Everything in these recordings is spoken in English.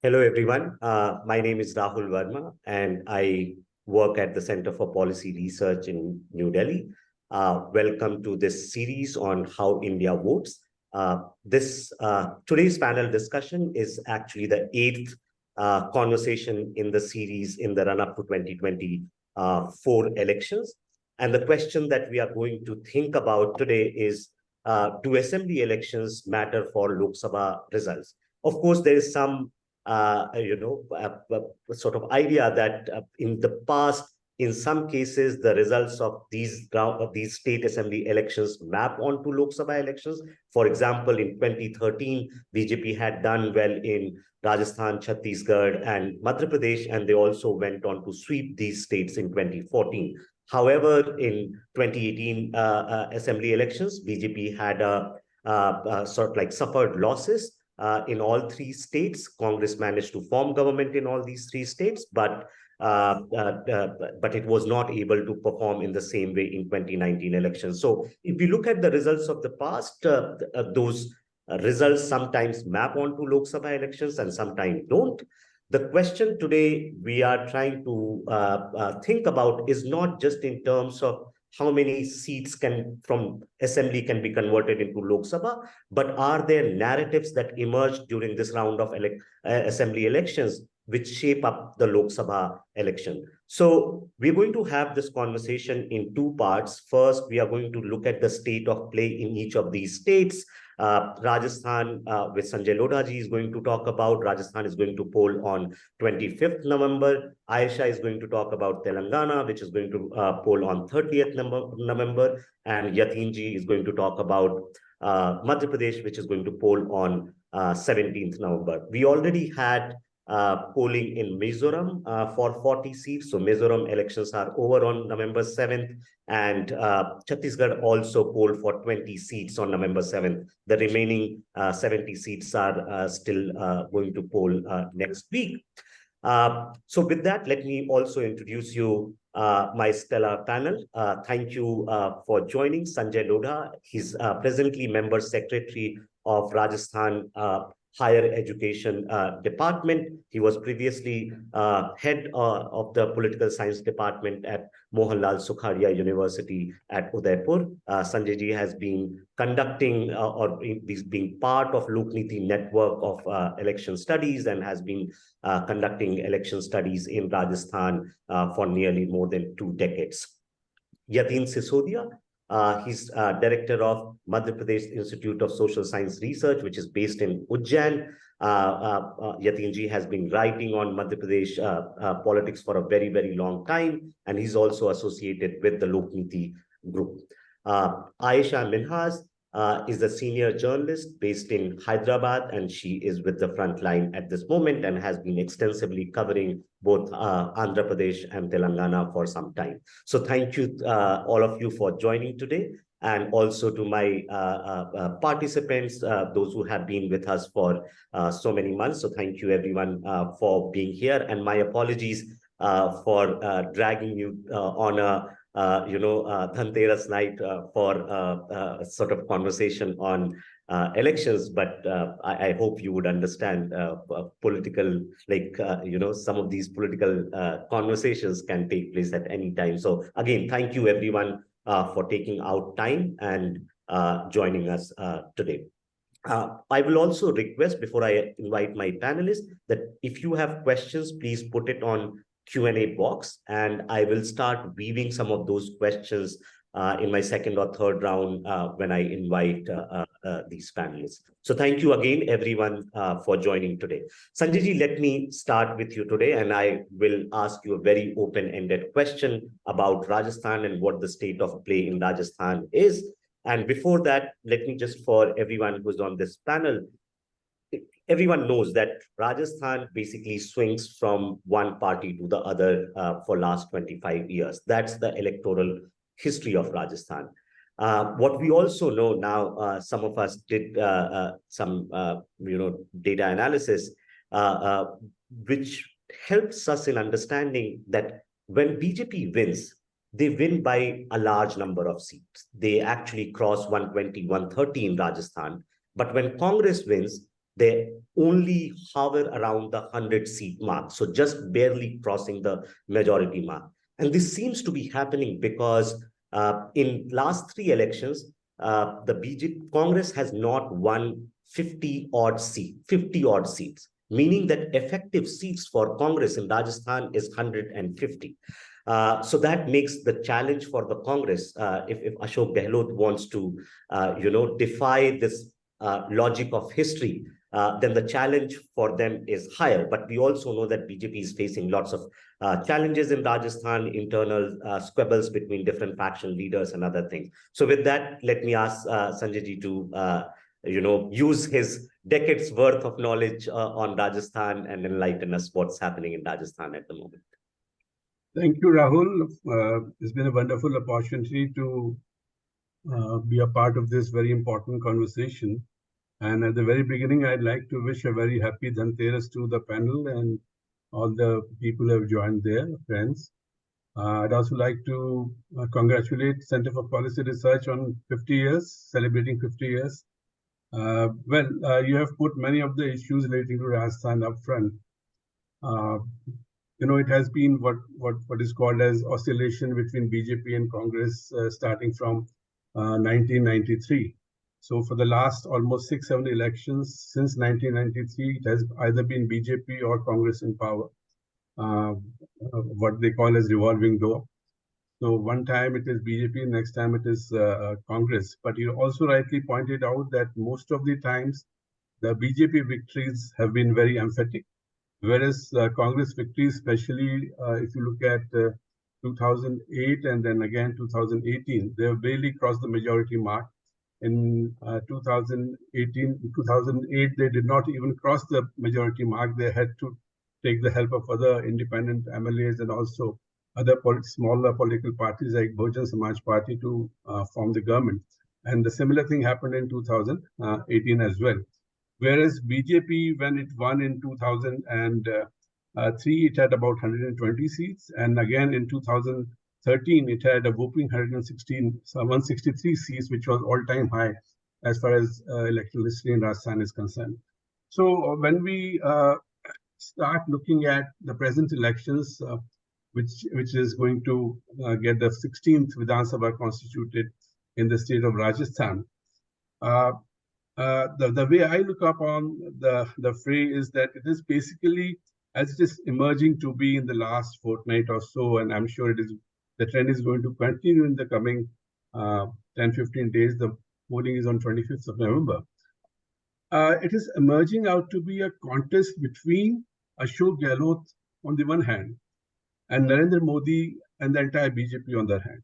Hello, everyone. My name is Rahul Verma, and I work at the Center for Policy Research in New Delhi. Welcome to this series on how India votes. This today's panel discussion is actually the eighth conversation in the series in the run-up to 2024 elections. And the question that we are going to think about today is, do assembly elections matter for Lok Sabha results? Of course, there is some sort of idea that in the past, in some cases, the results of these state assembly elections map onto Lok Sabha elections. For example, in 2013, BJP had done well in Rajasthan, Chhattisgarh, and Madhya Pradesh, and they also went on to sweep these states in 2014. However, in 2018 assembly elections, BJP had sort of like suffered losses in all three states. Congress managed to form government in all these three states, but it was not able to perform in the same way in 2019 elections. So if you look at the results of the past, those results sometimes map onto Lok Sabha elections and sometimes don't. The question today we are trying to think about is not just in terms of how many seats from assembly can be converted into Lok Sabha, but are there narratives that emerge during this round of assembly elections which shape up the Lok Sabha election? So we're going to have this conversation in two parts. First, we are going to look at the state of play in each of these states. Rajasthan, with Sanjay Lodha ji, is going to talk about. Rajasthan is going to poll on 25th November. Aisha is going to talk about Telangana, which is going to poll on 30th November. And Yatin ji is going to talk about Madhya Pradesh, which is going to poll on 17th November. We already had polling in Mizoram for 40 seats. So Mizoram elections are over on November 7th. And Chhattisgarh also polled for 20 seats on November 7th. The remaining 70 seats are still going to poll next week. So with that, let me also introduce you my stellar panel. Thank you for joining Sanjay Lodha. He's presently member secretary of Rajasthan Higher Education Department. He was previously head of the political science department at Mohanlal Sukhadia University at Udaipur. Sanjay ji has been conducting or being part of Lokniti network of election studies and has been conducting election studies in Rajasthan for nearly more than 2 decades. Yatin Sisodia, he's director of Madhya Pradesh Institute of Social Science Research, which is based in Ujjain. Yatin ji has been writing on Madhya Pradesh politics for a very, very long time, and he's also associated with the Lokniti group. Aisha Minhas is a senior journalist based in Hyderabad, and she is with the front line at this moment and has been extensively covering both Andhra Pradesh and Telangana for some time. So thank you, all of you, for joining today, and also to my participants, those who have been with us for so many months. So thank you, everyone, for being here. And my apologies for dragging you on a Dhanteras night for sort of conversation on elections, but I hope you would understand political, some of these political conversations can take place at any time. So again, thank you everyone for taking out time and joining us today. I will also request, before I invite my panelists, that if you have questions, please put it on Q&A box, and I will start weaving some of those questions in my second or third round when I invite these panelists. So thank you again, everyone, for joining today. Sanjay ji, let me start with you today, and I will ask you a very open-ended question about Rajasthan and what the state of play in Rajasthan is. And before that, let me just, for everyone who's on this panel, everyone knows that Rajasthan basically swings from one party to the other for last 25 years. That's the electoral history of Rajasthan. What we also know now, some of us did some data analysis, which helps us in understanding that when BJP wins, they win by a large number of seats. They actually cross 120, 130 in Rajasthan. But when Congress wins, they only hover around the 100-seat mark, so just barely crossing the majority mark. And this seems to be happening because in last three elections, the BJP Congress has not won 50 odd seats, meaning that effective seats for Congress in Rajasthan is 150. So that makes the challenge for the Congress, if Ashok Gehlot wants to, defy this logic of history, then the challenge for them is higher. But we also know that BJP is facing lots of challenges in Rajasthan, internal squabbles between different faction leaders and other things. So with that, let me ask Sanjay ji to use his decades worth of knowledge on Rajasthan and enlighten us what's happening in Rajasthan at the moment. Thank you, Rahul. It's been a wonderful opportunity to be a part of this very important conversation. And at the very beginning, I'd like to wish a very happy Dhanteras to the panel and all the people who have joined there, friends. I'd also like to congratulate Center for Policy Research on 50 years, celebrating 50 years. You have put many of the issues relating to Rajasthan up front. It has been what is called as oscillation between BJP and Congress starting from 1993. So for the last almost 6-7 elections since 1993, it has either been BJP or Congress in power, what they call as revolving door. So one time it is BJP, next time it is Congress. But you also rightly pointed out that most of the times the BJP victories have been very emphatic, whereas Congress victories, especially if you look at 2008 and then again 2018, they have barely crossed the majority mark. In 2008, they did not even cross the majority mark. They had to take the help of other independent MLAs and also other smaller political parties like Bahujan Samaj Party to form the government. And the similar thing happened in 2018 as well. Whereas BJP, when it won in 2003, it had about 120 seats. And again, in 2013, it had a whopping 163 seats, which was all-time high as far as electoral history in Rajasthan is concerned. So when we start looking at the present elections, which is going to get the 16th Vidhan Sabha constituted in the state of Rajasthan, the way I look upon the fray is that it is basically as it is emerging to be in the last fortnight or so, and I'm sure the trend is going to continue in the coming 10-15 days. The polling is on 25th of November. It is emerging out to be a contest between Ashok Gehlot on the one hand and Narendra Modi and the entire BJP on the other hand.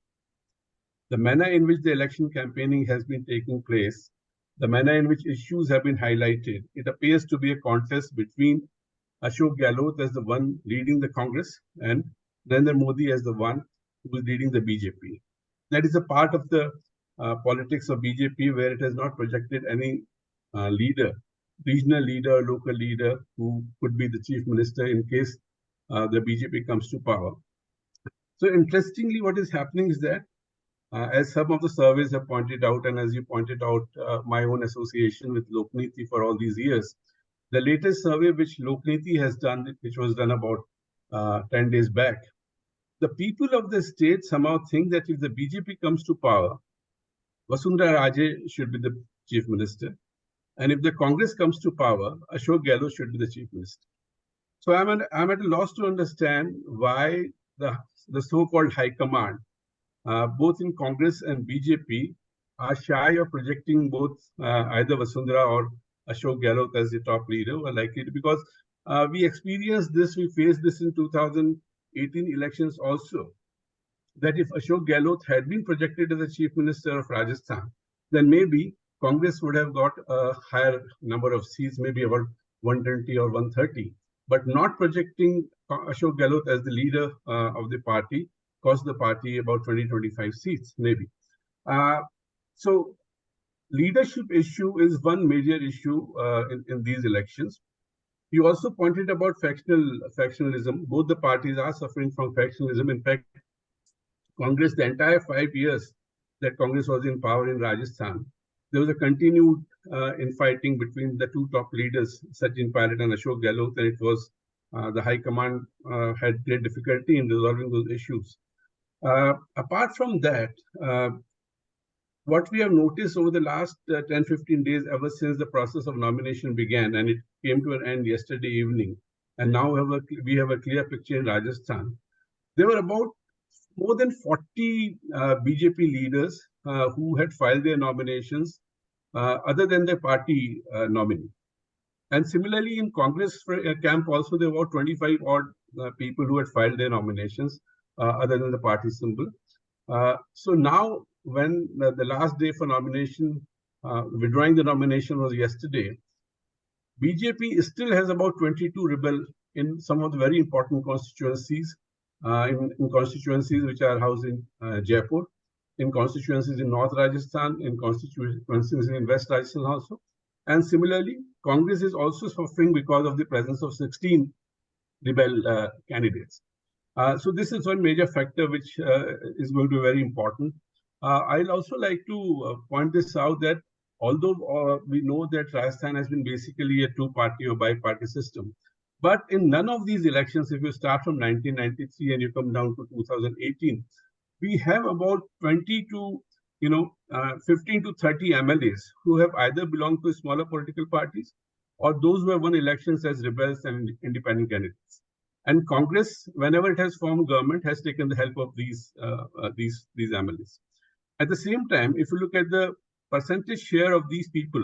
The manner in which the election campaigning has been taking place, the manner in which issues have been highlighted, it appears to be a contest between Ashok Gehlot as the one leading the Congress and Narendra Modi as the one who is leading the BJP. That is a part of the politics of BJP where it has not projected any leader, regional leader, local leader who could be the chief minister in case the BJP comes to power. So interestingly, what is happening is that as some of the surveys have pointed out, and as you pointed out, my own association with Lokniti for all these years, the latest survey which Lokniti has done, which was done about 10 days back, the people of the state somehow think that if the BJP comes to power, Vasundhara Raje should be the chief minister. And if the Congress comes to power, Ashok Gehlot should be the chief minister. So I'm at a loss to understand why the so-called high command, both in Congress and BJP, are shy of projecting both either Vasundhara or Ashok Gehlot as the top leader, or likely to, because we experienced this, we faced this in 2018 elections also, that if Ashok Gehlot had been projected as the chief minister of Rajasthan, then maybe Congress would have got a higher number of seats, maybe about 120 or 130. But not projecting Ashok Gehlot as the leader of the party cost the party about 20-25 seats, maybe. So leadership issue is one major issue in these elections. You also pointed about factionalism. Both the parties are suffering from factionalism. In fact, Congress, the entire 5 years that Congress was in power in Rajasthan, there was a continued infighting between the two top leaders, Sachin Pilot and Ashok Gehlot, and it was the High Command had great difficulty in resolving those issues. Apart from that, what we have noticed over the last 10, 15 days, ever since the process of nomination began, and it came to an end yesterday evening, and now we have a clear picture in Rajasthan. There were about more than 40 BJP leaders who had filed their nominations other than their party nominee. And similarly, in Congress camp also, there were 25 odd people who had filed their nominations other than the party symbol. So now, when the last day for nomination, withdrawing the nomination was yesterday, BJP still has about 22 rebel in some of the very important constituencies, in constituencies which are housed in Jaipur, in constituencies in North Rajasthan, in constituencies in West Rajasthan also. And similarly, Congress is also suffering because of the presence of 16 rebel candidates. So this is one major factor which is going to be very important. I'll also like to point this out that although we know that Rajasthan has been basically a two-party or bi-party system, but in none of these elections, if you start from 1993 and you come down to 2018, we have about 20 to 15 to 30 MLAs who have either belonged to smaller political parties or those who have won elections as rebels and independent candidates. And Congress, whenever it has formed government, has taken the help of these MLAs. At the same time, if you look at the percentage share of these people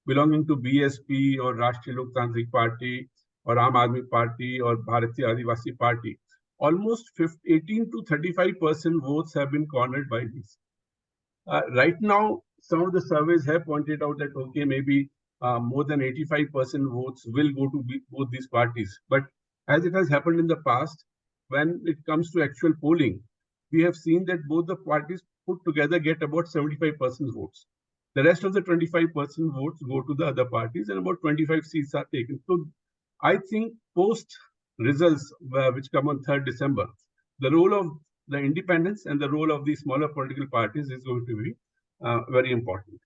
belonging to BSP or Rashtriya Loktantrik Party or Aam Aadmi Party or Bharatiya Adivasi Party, almost 18 to 35% votes have been cornered by these. Right now, some of the surveys have pointed out that, okay, maybe more than 85% votes will go to both these parties. But as it has happened in the past, when it comes to actual polling, we have seen that both the parties put together get about 75% votes. The rest of the 25% votes go to the other parties, and about 25 seats are taken. So I think post results, which come on 3rd December, the role of the independents and the role of the smaller political parties is going to be very important.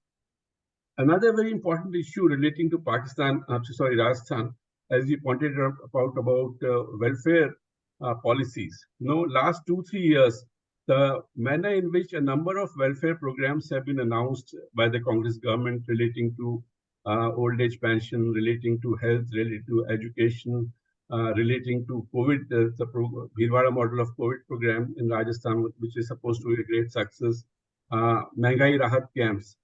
Another very important issue relating to Rajasthan, as you pointed out about welfare policies. Last 2-3 years, the manner in which a number of welfare programs have been announced by the Congress government relating to old age pension, relating to health, relating to education, relating to COVID, the Bhilwara model of COVID program in Rajasthan, which is supposed to be a great success, Mehngai Rahat camps.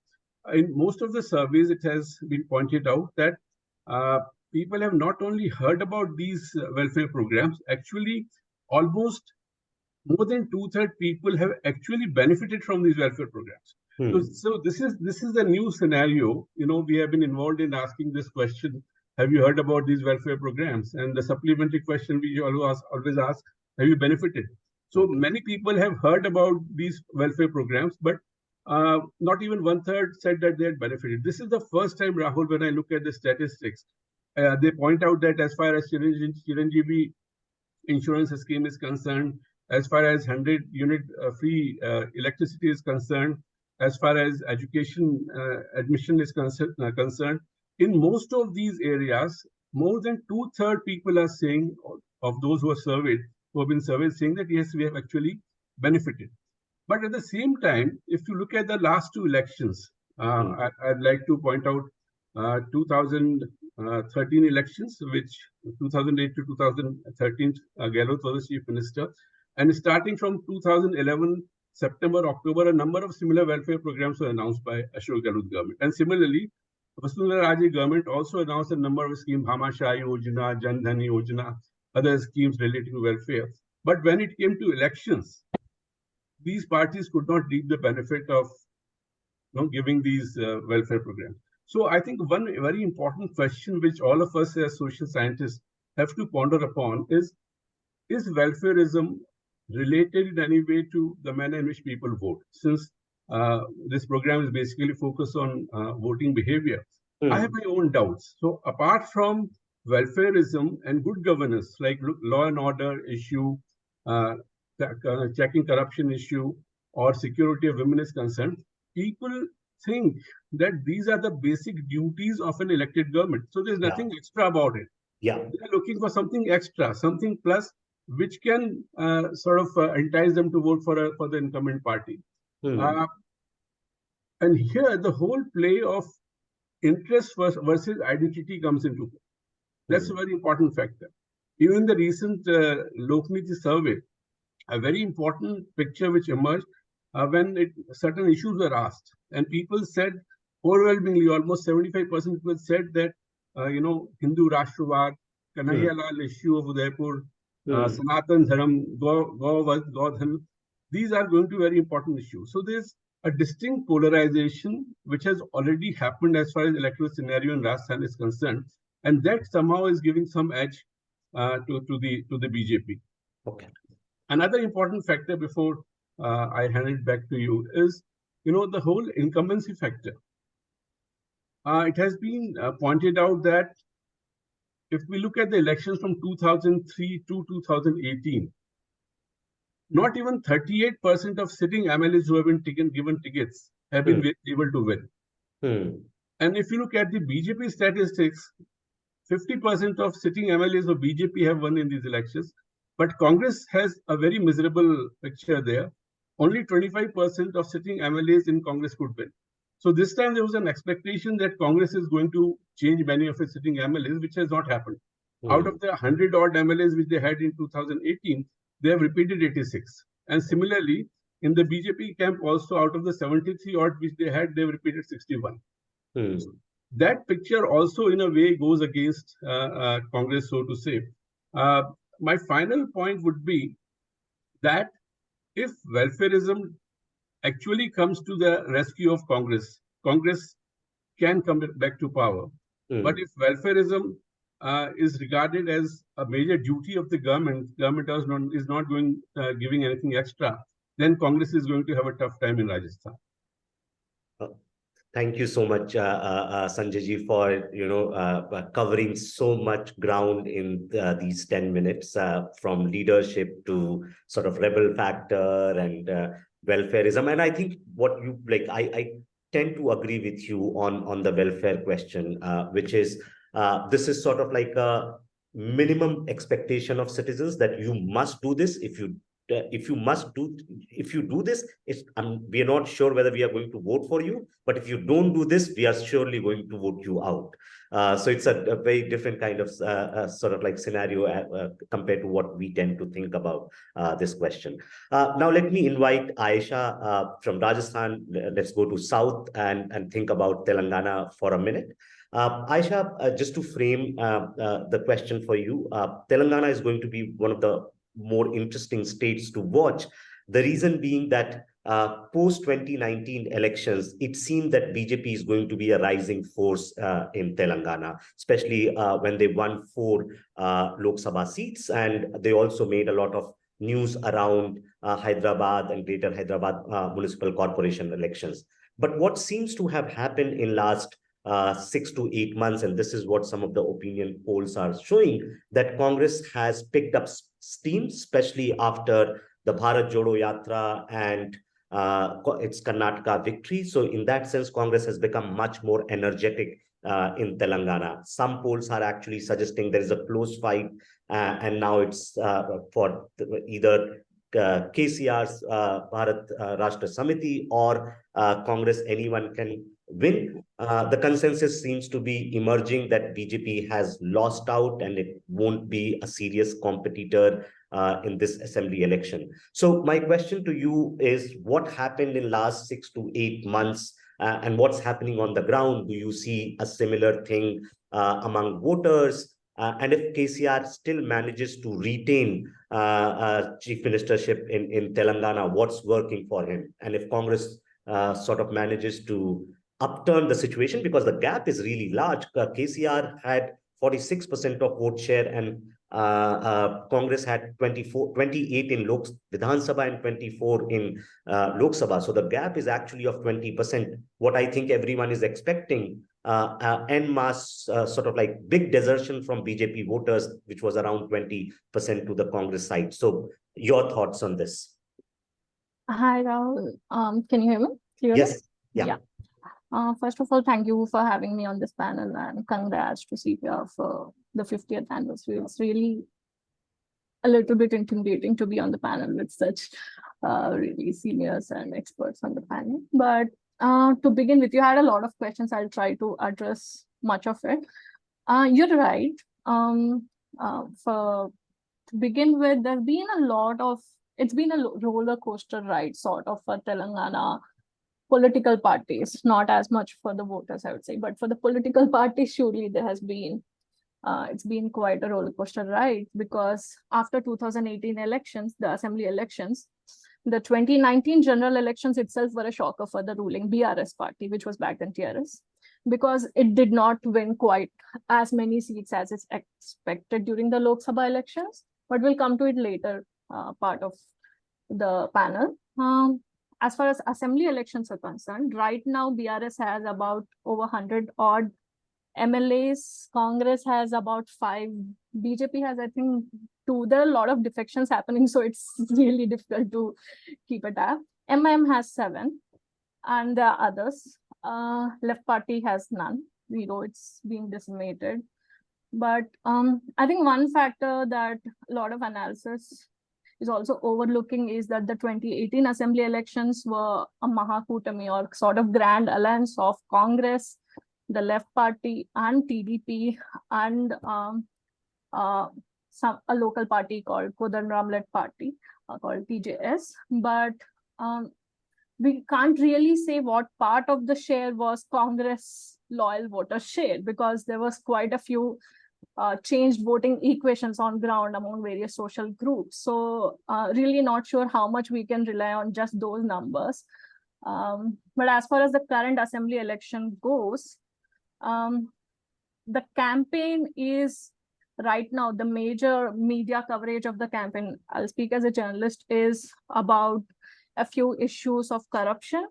In most of the surveys, it has been pointed out that people have not only heard about these welfare programs, actually almost more than 2/3 people have actually benefited from these welfare programs. So this is the new scenario. We have been involved in asking this question: have you heard about these welfare programs? And the supplementary question we always ask: have you benefited? So many people have heard about these welfare programs, but not even 1/3 said that they had benefited. This is the first time, Rahul, when I look at the statistics, they point out that as far as Chiranjeevi insurance scheme is concerned, as far as 100-unit free electricity is concerned, as far as education admission is concerned, in most of these areas, more than 2/3 people are saying, of those who have been surveyed, saying that yes, we have actually benefited. But at the same time, if you look at the last two elections, I'd like to point out 2013 elections, which 2008 to 2013, Gehlot was the chief minister. And starting from 2011, September, October, a number of similar welfare programs were announced by Ashok Gehlot government. And similarly, Vasundhara Raje government also announced a number of schemes, Bhamashah Yojana, Jan Dhan Yojana, other schemes related to welfare. But when it came to elections, these parties could not reap the benefit of giving these welfare programs. So I think one very important question which all of us as social scientists have to ponder upon is welfareism related in any way to the manner in which people vote? Since this program is basically focused on voting behavior, I have my own doubts. So apart from welfareism and good governance, like law and order issue, checking corruption issue, or security of women is concerned, people think that these are the basic duties of an elected government. So there's Yeah. nothing extra about it. Yeah. They are looking for something extra, something plus, which can sort of entice them to vote for the incumbent party. Hmm. Uh, and here the whole play of interest versus identity comes into play. That's a Hmm. very important factor. Even the recent Lokniti survey, a very important picture which emerged when certain issues were asked, and people said overwhelmingly, almost 75% people said that Hindu Rashtravad, Hmm. Kanhaiya Lal issue of Udaipur, Hmm. Sanatan Dharam, Godhan, these are going to be very important issues. So there's a distinct polarization which has already happened as far as electoral scenario in Rajasthan is concerned, and that somehow is giving some edge to the BJP. Okay. Another important factor before I hand it back to you is, the whole incumbency factor. It has been pointed out that if we look at the elections from 2003 to 2018, not even 38% of sitting MLAs who have been given tickets have Hmm. been able to win. Hmm. And if you look at the BJP statistics, 50% of sitting MLAs of BJP have won in these elections, but Congress has a very miserable picture there. Only 25% of sitting MLAs in Congress could win. So this time there was an expectation that Congress is going to change many of its sitting MLAs, which has not happened. Out Hmm. of the 100 odd MLAs which they had in 2018, they have repeated 86. And similarly, in the BJP camp also, out of the 73 odd which they had, they have repeated 61. Hmm. That picture also, in a way, goes against Congress, so to say. Uh, my final point would be that if welfareism actually comes to the rescue of Congress, Congress can come back to power. But Hmm. if welfareism is regarded as a major duty of the government is not going giving anything extra, then Congress is going to have a tough time in Rajasthan. Uh, Thank you so much, Sanjay ji, for covering so much ground in these 10 minutes, from leadership to sort of rebel factor and welfareism. And I think what you like, I tend to agree with you on the welfare question, which is this is sort of like a minimum expectation of citizens that you must do this. If you must do if you do this, we are not sure whether we are going to vote for you, but if you don't do this, we are surely going to vote you out. So it's a very different kind of sort of like scenario compared to what we tend to think about this question. Now let me invite Aisha from Rajasthan. Let's go to South and think about Telangana for a minute. Aisha, just to frame the question for you, Telangana is going to be one of the more interesting states to watch. The reason being that post 2019 elections, it seemed that BJP is going to be a rising force in Telangana, especially when they won 4 Lok Sabha seats. And they also made a lot of news around Hyderabad and Greater Hyderabad Municipal Corporation elections. But what seems to have happened in last 6 to 8 months, and this is what some of the opinion polls are showing, that Congress has picked up steam, especially after the Bharat Jodo Yatra and its Karnataka victory. So in that sense, Congress has become much more energetic in Telangana. Some polls are actually suggesting there is a close fight, and now it's for either KCR's Bharat Rashtra Samiti or Congress, anyone can win. The consensus seems to be emerging that BJP has lost out and it won't be a serious competitor in this assembly election. So my question to you is, what happened in last 6 to 8 months and what's happening on the ground? Do you see a similar thing among voters? And if KCR still manages to retain chief ministership in Telangana, what's working for him? And if Congress sort of manages to upturn the situation, because the gap is really large. KCR had 46% of vote share and Congress had 28 in Vidhan Sabha and 24 in Lok Sabha. So the gap is actually of 20%. What I think everyone is expecting, en masse sort of like big desertion from BJP voters, which was around 20% to the Congress side. So your thoughts on this? Hi, Rahul. Can you hear me clearly? Yes. Yeah. Yeah. First of all, thank you for having me on this panel, and congrats to CPR for the 50th anniversary. It's really a little bit intimidating to be on the panel with such really seniors and experts on the panel. But to begin with, you had a lot of questions. I'll try to address much of it. You're right. For to begin with, there's been a lot of, it's been a roller coaster ride sort of for Telangana political parties, not as much for the voters, I would say, but for the political parties, surely there has been, it's been quite a roller coaster ride, because after 2018 elections, the assembly elections, the 2019 general elections itself were a shocker for the ruling BRS party, which was back then TRS, because it did not win quite as many seats as it's expected during the Lok Sabha elections, but we'll come to it later part of the panel. As far as assembly elections are concerned, right now BRS has about over 100 odd MLAs. Congress has about 5. BJP has, I think, 2. There are a lot of defections happening, so it's really difficult to keep a tab. MIM has 7, and there are others. Left party has none. 0. It's being decimated. But I think one factor that a lot of analysis is also overlooking is that the 2018 assembly elections were a Mahakutami, or sort of grand alliance of Congress, the left party, and TDP, and a local party called Kodanram-led party called TJS. But we can't really say what part of the share was Congress loyal voter share, because there was quite a few changed voting equations on ground among various social groups. So really not sure how much we can rely on just those numbers. But as far as the current assembly election goes, the campaign is right now, the major media coverage of the campaign, I'll speak as a journalist, is about a few issues of corruption,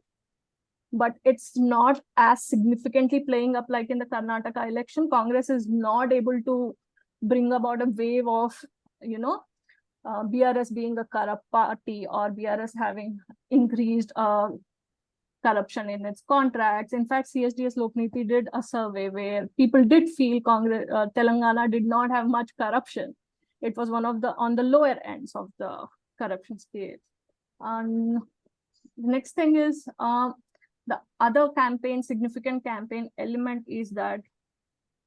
but it's not as significantly playing up like in the Karnataka election. Congress is not able to bring about a wave of, BRS being a corrupt party, or BRS having increased corruption in its contracts. In fact, CSDS Lokniti did a survey where people did feel Telangana did not have much corruption. It was one of the on the lower ends of the corruption scale. The next thing is the other campaign, significant campaign element, is that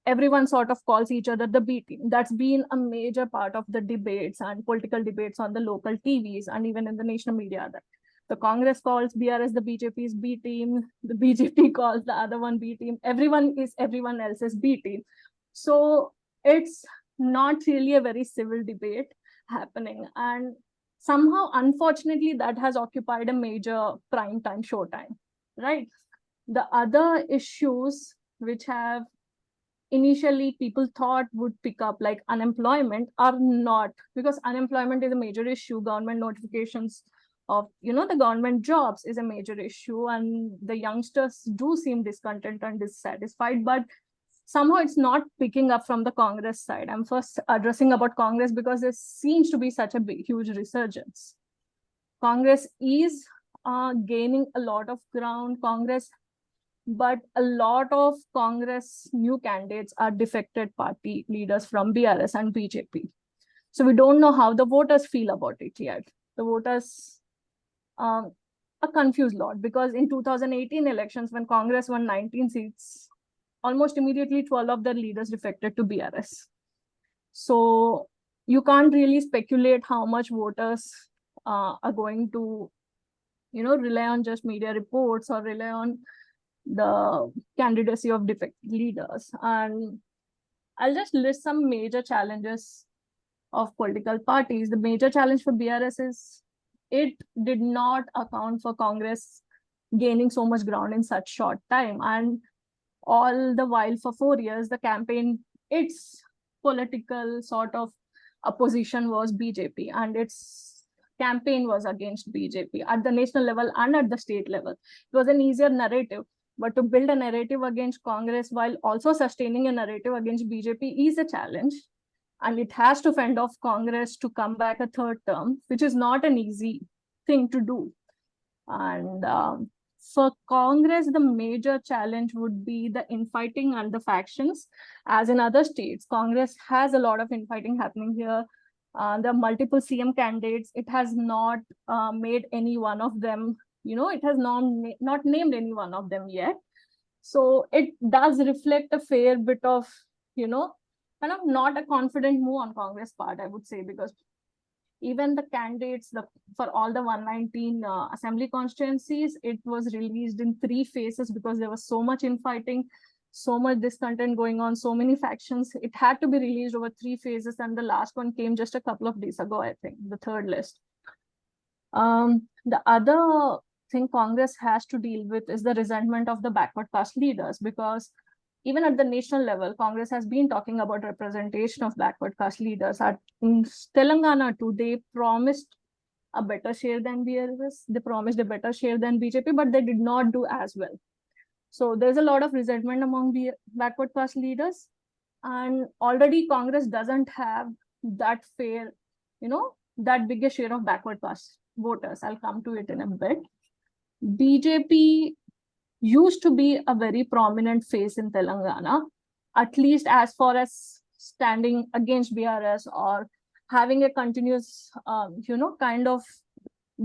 everyone sort of calls each other the B team. That's been a major part of the debates and political debates on the local TVs and even in the national media. That the Congress calls BRS the BJP's B team, the BJP calls the other one B team. Everyone is everyone else's B team. So it's not really a very civil debate happening. And somehow, unfortunately, that has occupied a major prime time showtime, right? The other issues which have initially people thought would pick up, like unemployment, are not, because unemployment is a major issue. Government notifications of the government jobs is a major issue, and the youngsters do seem discontent and dissatisfied, but somehow it's not picking up from the Congress side. I'm first addressing about Congress because there seems to be such a big, huge resurgence. Congress is gaining a lot of ground. But a lot of Congress new candidates are defected party leaders from BRS and BJP. So we don't know how the voters feel about it yet. The voters are confused lot, because in 2018 elections, when Congress won 19 seats, almost immediately 12 of their leaders defected to BRS. So you can't really speculate how much voters are going to, rely on just media reports or rely on the candidacy of defected leaders. And I'll just list some major challenges of political parties. The major challenge for BRS is it did not account for Congress gaining so much ground in such short time. And all the while for 4 years, the campaign, its political sort of opposition was BJP, and its campaign was against BJP at the national level and at the state level. It was an easier narrative. But to build a narrative against Congress while also sustaining a narrative against BJP is a challenge. And it has to fend off Congress to come back a third term, which is not an easy thing to do. And For Congress, the major challenge would be the infighting and the factions. As in other states, Congress has a lot of infighting happening here. There are multiple CM candidates. It has not made any one of them, it has not named any one of them yet. So it does reflect a fair bit of, kind of not a confident move on Congress part, I would say, because even the candidates for all the 119 assembly constituencies, it was released in 3 phases because there was so much infighting, so much discontent going on, so many factions. It had to be released over 3 phases, and the last one came just a couple of days ago, I think, the third list. The other thing Congress has to deal with is the resentment of the backward caste leaders, because even at the national level, Congress has been talking about representation of backward caste leaders. In Telangana too, they promised a better share than BRS. They promised a better share than BJP, but they did not do as well. So there's a lot of resentment among the backward caste leaders. And already Congress doesn't have that fair, that biggest share of backward caste voters. I'll come to it in a bit. BJP used to be a very prominent face in Telangana, at least as far as standing against BRS or having a continuous, kind of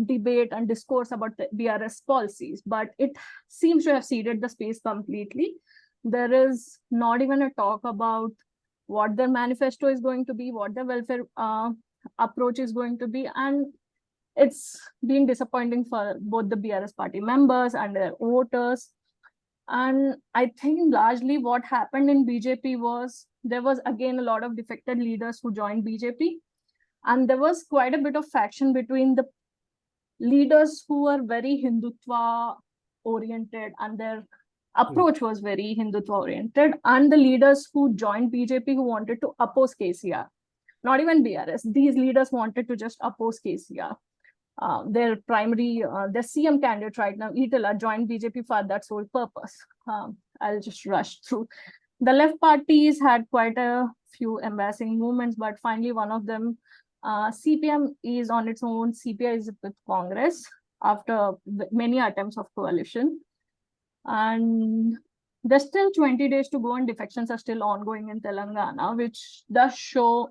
debate and discourse about the BRS policies. But it seems to have ceded the space completely. There is not even a talk about what their manifesto is going to be, what their welfare approach is going to be. And it's been disappointing for both the BRS party members and their voters. And I think largely what happened in BJP was there was again a lot of defected leaders who joined BJP. And there was quite a bit of faction between the leaders who were very Hindutva oriented and their approach was very Hindutva oriented, and the leaders who joined BJP who wanted to oppose KCR. Not even BRS. These leaders wanted to just oppose KCR. Their CM candidate right now, Itala, joined BJP for that sole purpose. I'll just rush through. The left parties had quite a few embarrassing movements, but finally one of them, CPM is on its own. CPI is with Congress after many attempts of coalition. And there's still 20 days to go and defections are still ongoing in Telangana, which does show,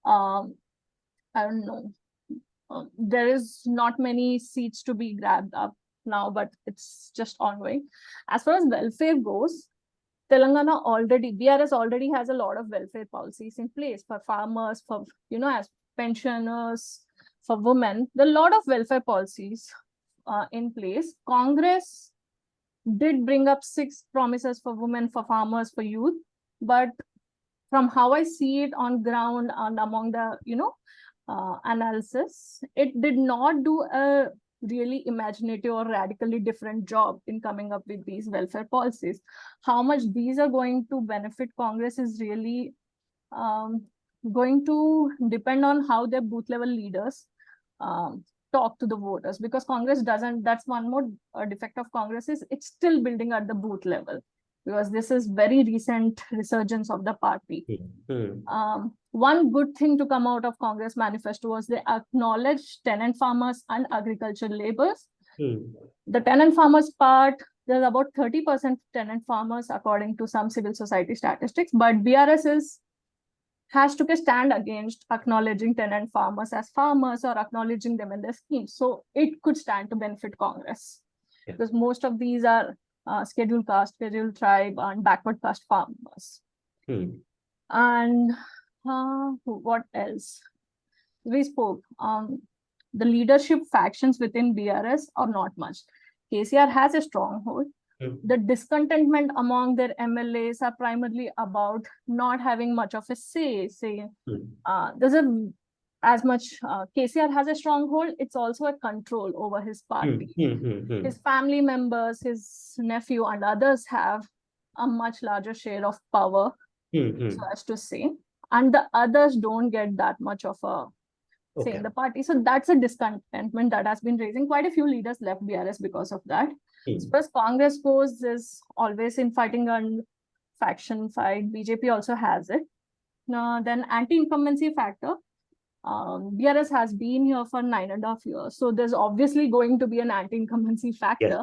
I don't know, there is not many seats to be grabbed up now, but it's just ongoing. As far as welfare goes, Telangana BRS already has a lot of welfare policies in place for farmers, for, as pensioners, for women. There are a lot of welfare policies in place. Congress did bring up 6 promises for women, for farmers, for youth, but from how I see it on ground and among the, analysis, it did not do a really imaginative or radically different job in coming up with these welfare policies. How much these are going to benefit Congress is really going to depend on how their booth level leaders talk to the voters, because Congress doesn't, that's one more defect of Congress, is it's still building at the booth level, because this is very recent resurgence of the party. One good thing to come out of Congress manifesto was they acknowledged tenant farmers and agricultural laborers. The tenant farmers part, there's about 30% tenant farmers according to some civil society statistics, but BRS has took a stand against acknowledging tenant farmers as farmers or acknowledging them in their schemes. So it could stand to benefit Congress, because most of these are scheduled caste, scheduled tribe, and backward caste farmers. And what else? We spoke. The leadership factions within BRS are not much. KCR has a stronghold. The discontentment among their MLAs are primarily about not having much of a say. There's as much KCR has a stronghold, it's also a control over his party. His family members, his nephew, and others have a much larger share of power, so as to say, and the others don't get that much of a say in the party. So that's a discontentment that has been raising. Quite a few leaders left BRS because of that. As far as Congress goes, is always in fighting on faction fight. BJP also has it. Then anti-incumbency factor. BRS has been here for 9.5 years. So there's obviously going to be an anti-incumbency factor.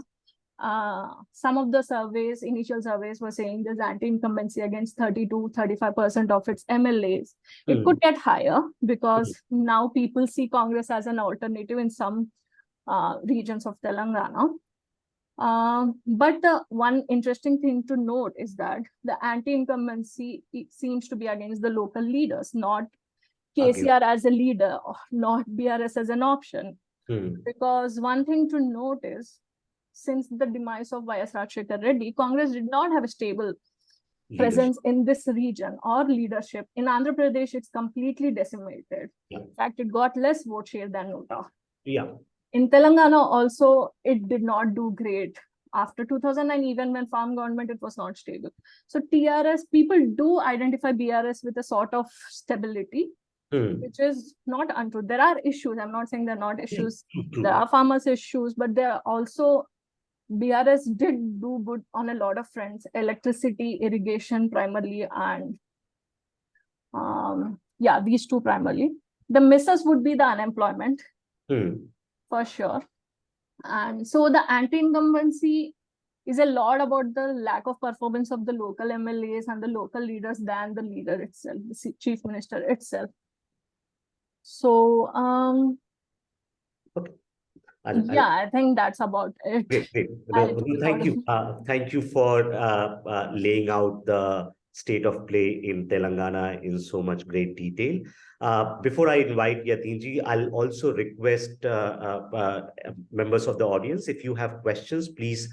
Some of the surveys, initial surveys were saying there's anti-incumbency against 30 to 35% of its MLAs. It could get higher because now people see Congress as an alternative in some regions of Telangana. But one interesting thing to note is that the anti-incumbency seems to be against the local leaders, not KCR as a leader, not BRS as an option. Because one thing to note is, since the demise of Y.S. Rajshekar Reddy, Congress did not have a stable presence in this region or leadership. In Andhra Pradesh, it's completely decimated. In fact, it got less vote share than Nota. In Telangana also, it did not do great. After 2009, even when farm government, it was not stable. So TRS, people do identify BRS with a sort of stability, which is not untrue. There are issues. I'm not saying there are not issues. There are farmers' issues, but there are also, BRS did do good on a lot of fronts: electricity, irrigation primarily, and these two primarily. The misses would be the unemployment, for sure. And so the anti-incumbency is a lot about the lack of performance of the local MLAs and the local leaders than the leader itself, the chief minister itself. So, I think that's about it. Great. Thank you. Thank you for laying out the state of play in Telangana in so much great detail. Before I invite Yatinji, I'll also request members of the audience, if you have questions, please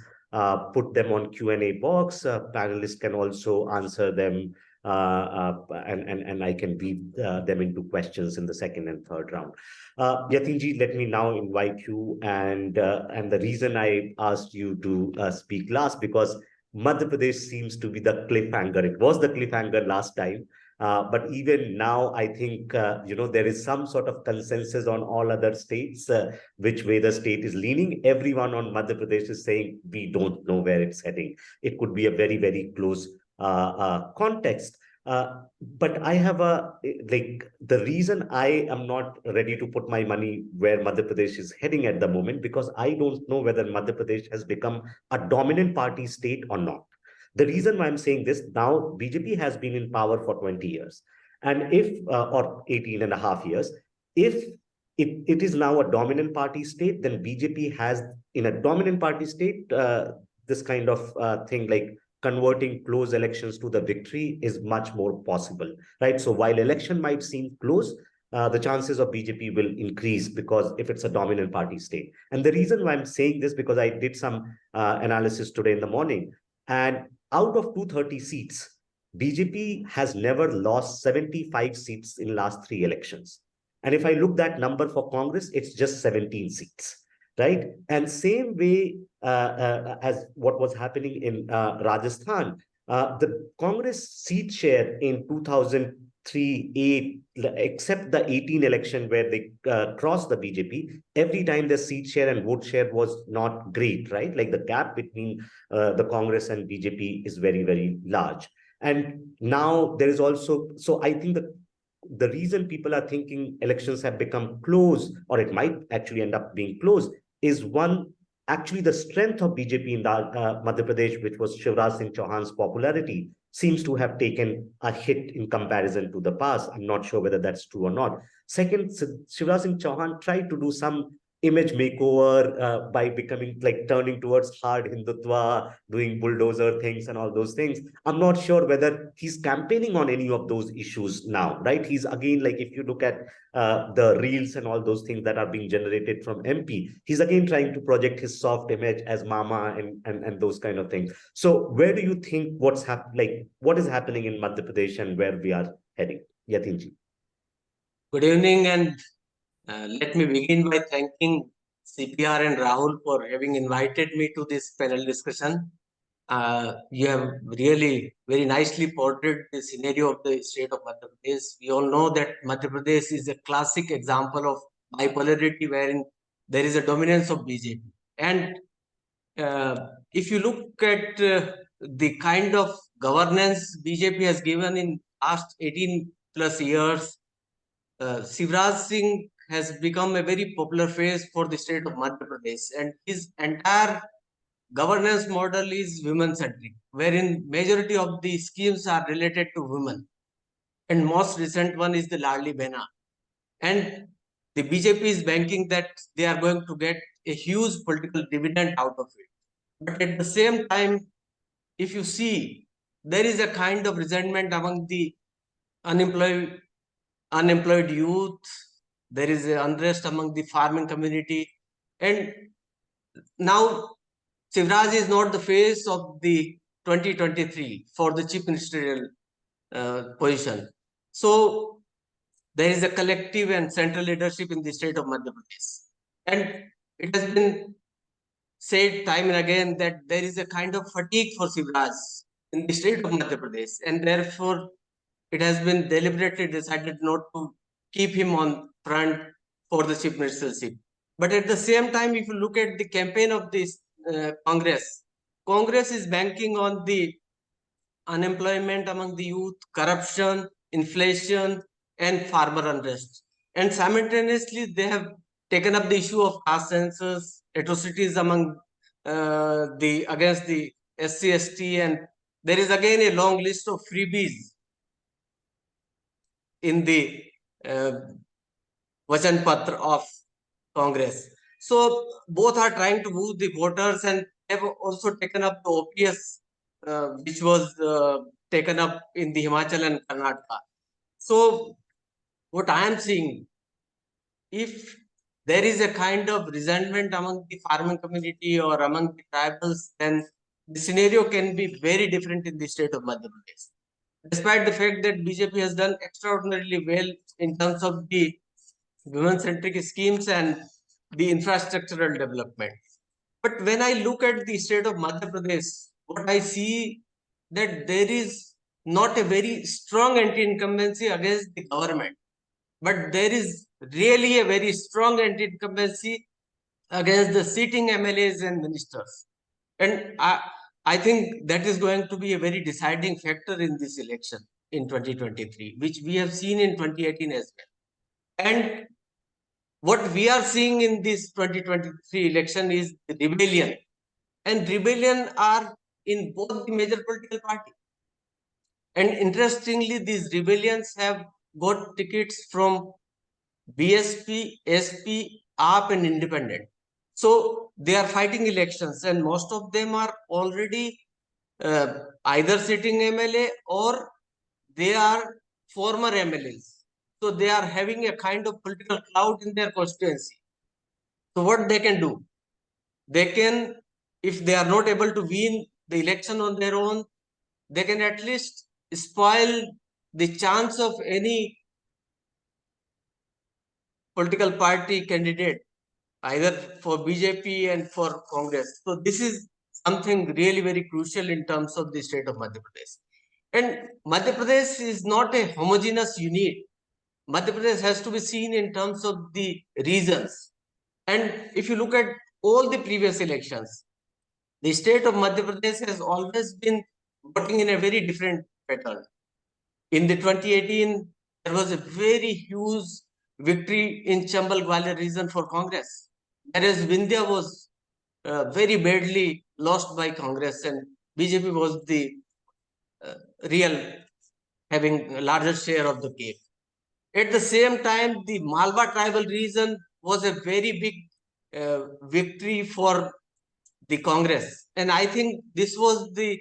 put them on Q&A box. Panelists can also answer them, and I can weave them into questions in the second and third round. Yatinji, let me now invite you, and the reason I asked you to speak last, because Madhya Pradesh seems to be the cliffhanger. It was the cliffhanger last time, but even now, I think there is some sort of consensus on all other states, which way the state is leaning. Everyone on Madhya Pradesh is saying we don't know where it's heading. It could be a very, very close context. But I have the reason I am not ready to put my money where Madhya Pradesh is heading at the moment, because I don't know whether Madhya Pradesh has become a dominant party state or not. The reason why I'm saying this, now BJP has been in power for 20 years, and if or 18 and a half years, if it is now a dominant party state, then BJP has, in a dominant party state, this kind of thing like converting close elections to the victory is much more possible, right? So while election might seem close, the chances of BJP will increase, because if it's a dominant party state. And the reason why I'm saying this, because I did some analysis today in the morning, and out of 230 seats, BJP has never lost 75 seats in last 3 elections. And if I look that number for Congress, it's just 17 seats. Right. And same way as what was happening in Rajasthan, the Congress seat share in 2003-8, except the 18 election where they crossed the BJP, every time the seat share and vote share was not great, right? Like the gap between the Congress and BJP is very, very large. And now there is also, so I think the reason people are thinking elections have become close, or it might actually end up being close, is one, actually the strength of BJP in Madhya Pradesh, which was Shivraj Singh Chauhan's popularity, seems to have taken a hit in comparison to the past. I'm not sure whether that's true or not. Second, Shivraj Singh Chauhan tried to do some image makeover by becoming, like, turning towards hard Hindutva, doing bulldozer things and all those things. I'm not sure whether he's campaigning on any of those issues now, right? He's again, like, if you look at the reels and all those things that are being generated from MP, he's again trying to project his soft image as Mama and those kind of things. So where do you think what is happening in Madhya Pradesh and where we are heading? Yatinji. Good evening, and let me begin by thanking CPR and Rahul for having invited me to this panel discussion. You have really very nicely portrayed the scenario of the state of Madhya Pradesh. We all know that Madhya Pradesh is a classic example of bipolarity, wherein there is a dominance of BJP. And if you look at the kind of governance BJP has given in last 18 plus years, Shivraj Singh has become a very popular face for the state of Madhya Pradesh, and his entire governance model is women-centric, wherein majority of the schemes are related to women. And most recent one is the Ladli Behna. And the BJP is banking that they are going to get a huge political dividend out of it. But at the same time, if you see, there is a kind of resentment among the unemployed youth. There is a unrest among the farming community. And now Shivraj is not the face of the 2023 for the chief ministerial position. So there is a collective and central leadership in the state of Madhya Pradesh. And it has been said time and again that there is a kind of fatigue for Shivraj in the state of Madhya Pradesh. And therefore, it has been deliberately decided not to keep him on front for the chief ministership. But at the same time, if you look at the campaign of this Congress is banking on the unemployment among the youth, corruption, inflation, and farmer unrest. And simultaneously, they have taken up the issue of caste census, atrocities among against the SC/ST, and there is again a long list of freebies in the Vachan Patra of Congress. So both are trying to move the voters, and have also taken up the OPS, which was taken up in the Himachal and Karnataka. So what I am seeing, if there is a kind of resentment among the farming community or among the tribals, then the scenario can be very different in the state of Madhya Pradesh. Despite the fact that BJP has done extraordinarily well in terms of the women-centric schemes and the infrastructural development. But when I look at the state of Madhya Pradesh, what I see that there is not a very strong anti-incumbency against the government, but there is really a very strong anti-incumbency against the sitting MLAs and ministers. And I think that is going to be a very deciding factor in this election in 2023, which we have seen in 2018 as well. And what we are seeing in this 2023 election is the rebellion. And rebellion are in both the major political parties. And interestingly, these rebellions have got tickets from BSP, SP, AAP, and Independent. So they are fighting elections, and most of them are already either sitting MLA or they are former MLAs. So they are having a kind of political clout in their constituency. So what they can do? They can, if they are not able to win the election on their own, they can at least spoil the chance of any political party candidate, either for BJP and for Congress. So this is something really very crucial in terms of the state of Madhya Pradesh. And Madhya Pradesh is not a homogeneous unit. Madhya Pradesh has to be seen in terms of the regions. And if you look at all the previous elections, the state of Madhya Pradesh has always been voting in a very different pattern. In the 2018, there was a very huge victory in Chambal Gwalior region for Congress, whereas Vindhya was very badly lost by Congress, and BJP was the real having a larger share of the cake. At the same time, the Malwa tribal region was a very big victory for the Congress. And I think this was the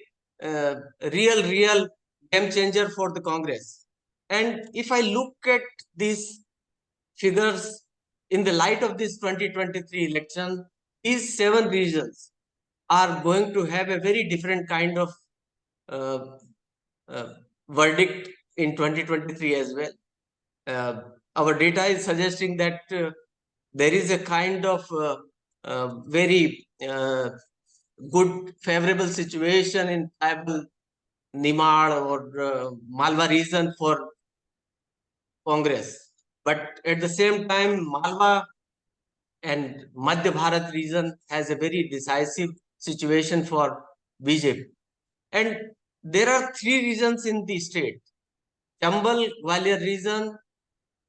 real game changer for the Congress. And if I look at these figures in the light of this 2023 election, these 7 regions are going to have a very different kind of verdict in 2023 as well. Our data is suggesting that there is a kind of very good favorable situation in tribal Nimar or Malwa region for Congress. But at the same time, Malwa and Madhya Bharat region has a very decisive situation for BJP. And there are 3 regions in the state: Chambal, Gwalior region,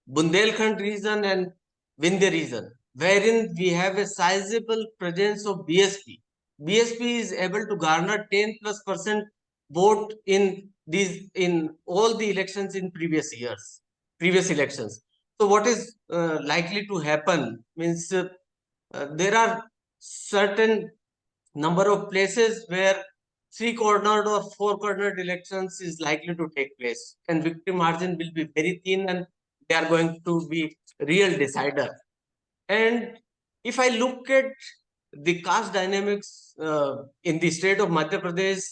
Bundelkhand region, and Vindhya region, wherein we have a sizable presence of BSP. BSP is able to garner 10+% vote in all the elections in previous elections. So what is likely to happen means there are certain number of places where 3-cornered or 4-cornered elections is likely to take place, and victory margin will be very thin, and they are going to be real decider. And if I look at the caste dynamics in the state of Madhya Pradesh,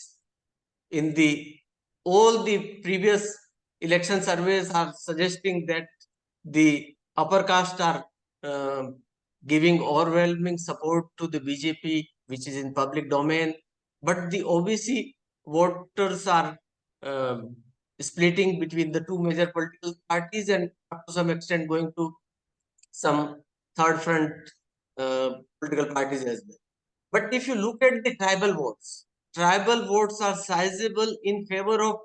in all the previous election surveys are suggesting that the upper caste are giving overwhelming support to the BJP, which is in public domain, but the OBC voters are splitting between the two major political parties and to some extent going to some third front political parties as well. But if you look at the tribal votes are sizable in favor of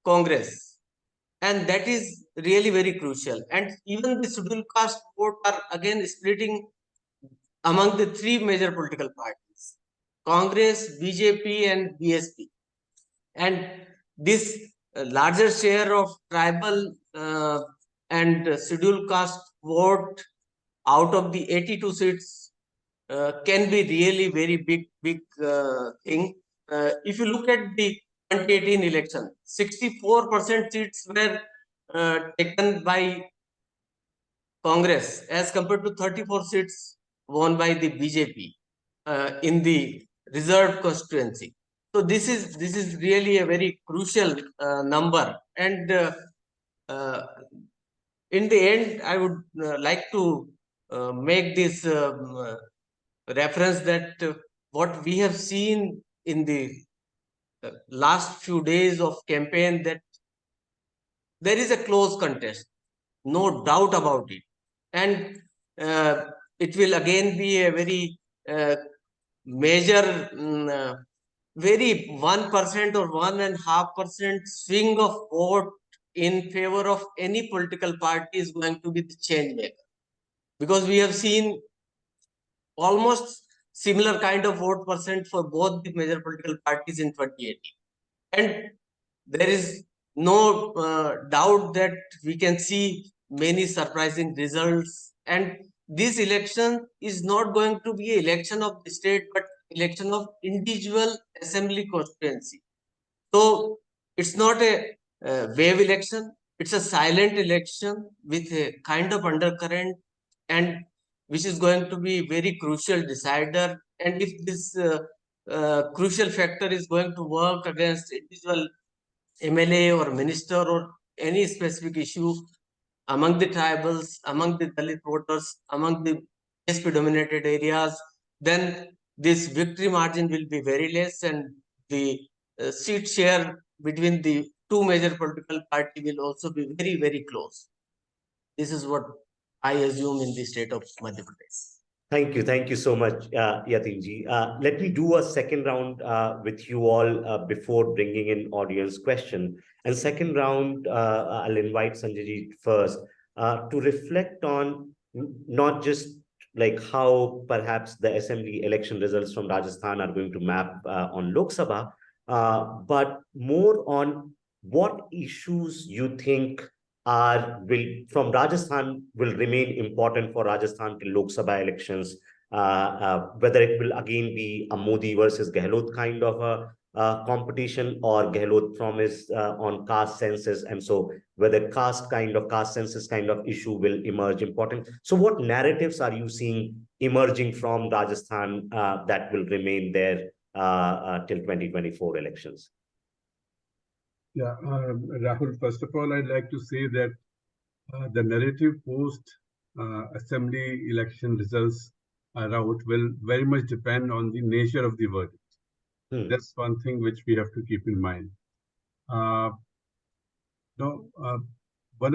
Congress, and that is really very crucial. And even the scheduled caste vote are again splitting among the three major political parties: Congress, BJP, and BSP. And this larger share of tribal and scheduled caste vote out of the 82 seats can be really very big thing. If you look at the 2018 election, 64% seats were taken by Congress as compared to 34 seats won by the BJP in the reserved constituency. So this is really a very crucial number. And in the end, I would like to make this reference that what we have seen in the last few days of campaign, that there is a close contest, no doubt about it. And it will again be a very major, very 1% or 1.5% swing of vote in favor of any political party is going to be the change maker, because we have seen almost similar kind of vote percent for both the major political parties in 2018. And there is no doubt that we can see many surprising results. And this election is not going to be an election of the state, but election of individual assembly constituency. So it's not a wave election, it's a silent election with a kind of undercurrent, and which is going to be very crucial decider. And if this crucial factor is going to work against individual MLA or minister or any specific issue among the tribals, among the Dalit voters, among the SP dominated areas, then this victory margin will be very less, and the seat share between the two major political parties will also be very, very close. This is what I assume in the state of Madhya Pradesh. Thank you so much, Yatinji. Let me do a second round with you all before bringing in audience question. And second round, I'll invite Sanjayji first to reflect on not just like how perhaps the assembly election results from Rajasthan are going to map on Lok Sabha, but more on what issues you think from Rajasthan will remain important for Rajasthan till Lok Sabha elections, whether it will again be a Modi versus Gehlot kind of a competition, or Gehlot promise on caste census, and so whether caste census kind of issue will emerge important. So what narratives are you seeing emerging from Rajasthan that will remain there till 2024 elections? Yeah, Rahul, first of all, I'd like to say that the narrative post assembly election results are out will very much depend on the nature of the verdict. That's one thing which we have to keep in mind. One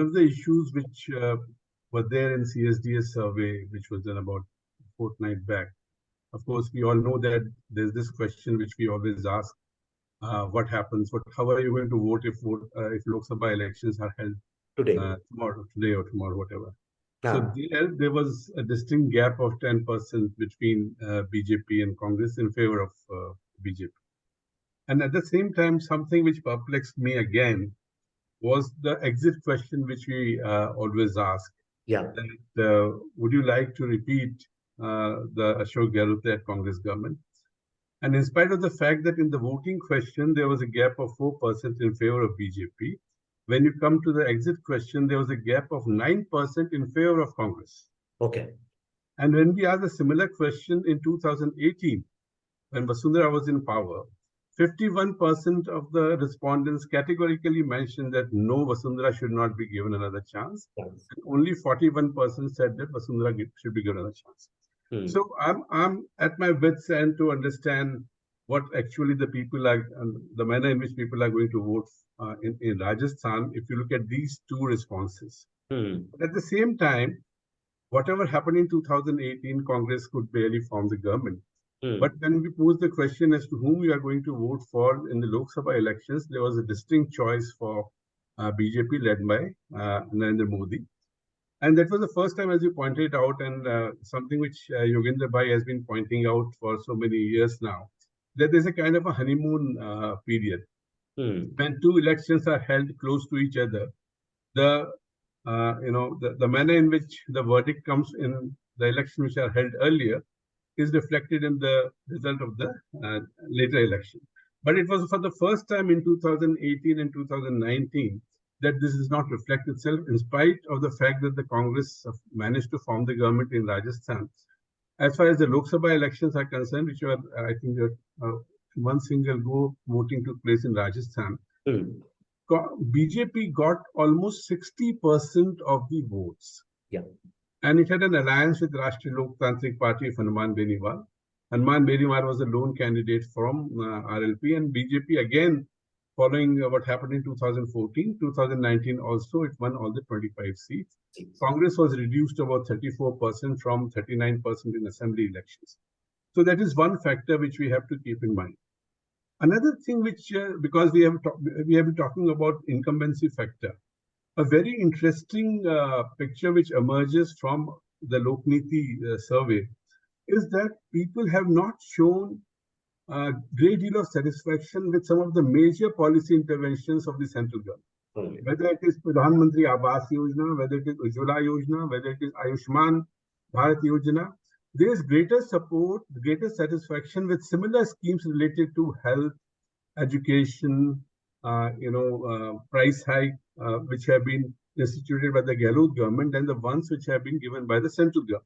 of the issues which were there in CSDS survey, which was done about a fortnight back, of course, we all know that there's this question which we always ask: what happens? How are you going to vote if Lok Sabha elections are held today or tomorrow, whatever? So Ah, there was a distinct gap of 10% between BJP and Congress in favor of BJP. And at the same time, something which perplexed me again was the exit question, which we always ask. yeah. That, would you like to repeat the Ashok Gehlot Congress government? And in spite of the fact that in the voting question, there was a gap of 4% in favor of BJP, when you come to the exit question, there was a gap of 9% in favor of Congress. Okay. And when we asked a similar question in 2018, when Vasundhara was in power, 51% of the respondents categorically mentioned that no, Vasundhara should not be given another chance. Yes. And only 41% said that Vasundhara should be given another chance. So I'm at my wits' end to understand what actually the people are, the manner in which people are going to vote in Rajasthan. If you look at these two responses, but at the same time, whatever happened in 2018, Congress could barely form the government. But when we pose the question as to whom we are going to vote for in the Lok Sabha elections, there was a distinct choice for BJP led by Narendra Modi. And that was the first time, as you pointed out, and something which Yogendra Bhai has been pointing out for so many years now, that there's a kind of a honeymoon period. When two elections are held close to each other, the manner in which the verdict comes in the elections which are held earlier is reflected in the result of the later election. But it was for the first time in 2018 and 2019 that this is not reflected itself, in spite of the fact that the Congress managed to form the government in Rajasthan. As far as the Lok Sabha elections are concerned, which were, I think, one single go voting took place in Rajasthan, BJP got almost 60% of the votes. Yeah. And it had an alliance with Rashtriya Loktantrik Party of Hanuman Beniwal. Hanuman Beniwal was a lone candidate from RLP, and BJP, again, following what happened in 2014, 2019 also, it won all the 25 seats. Congress was reduced to about 34% from 39% in assembly elections. So that is one factor which we have to keep in mind. Another thing which, because we have been talking about incumbency factor, a very interesting picture which emerges from the Lokniti survey is that people have not shown a great deal of satisfaction with some of the major policy interventions of the central government. Whether it is Pradhan Mantri Awas Yojana, whether it is Ujjwala Yojana, whether it is Ayushman Bharat Yojana, there is greater support, greater satisfaction with similar schemes related to health, education, price hike, which have been instituted by the Gehlot government, and the ones which have been given by the central government.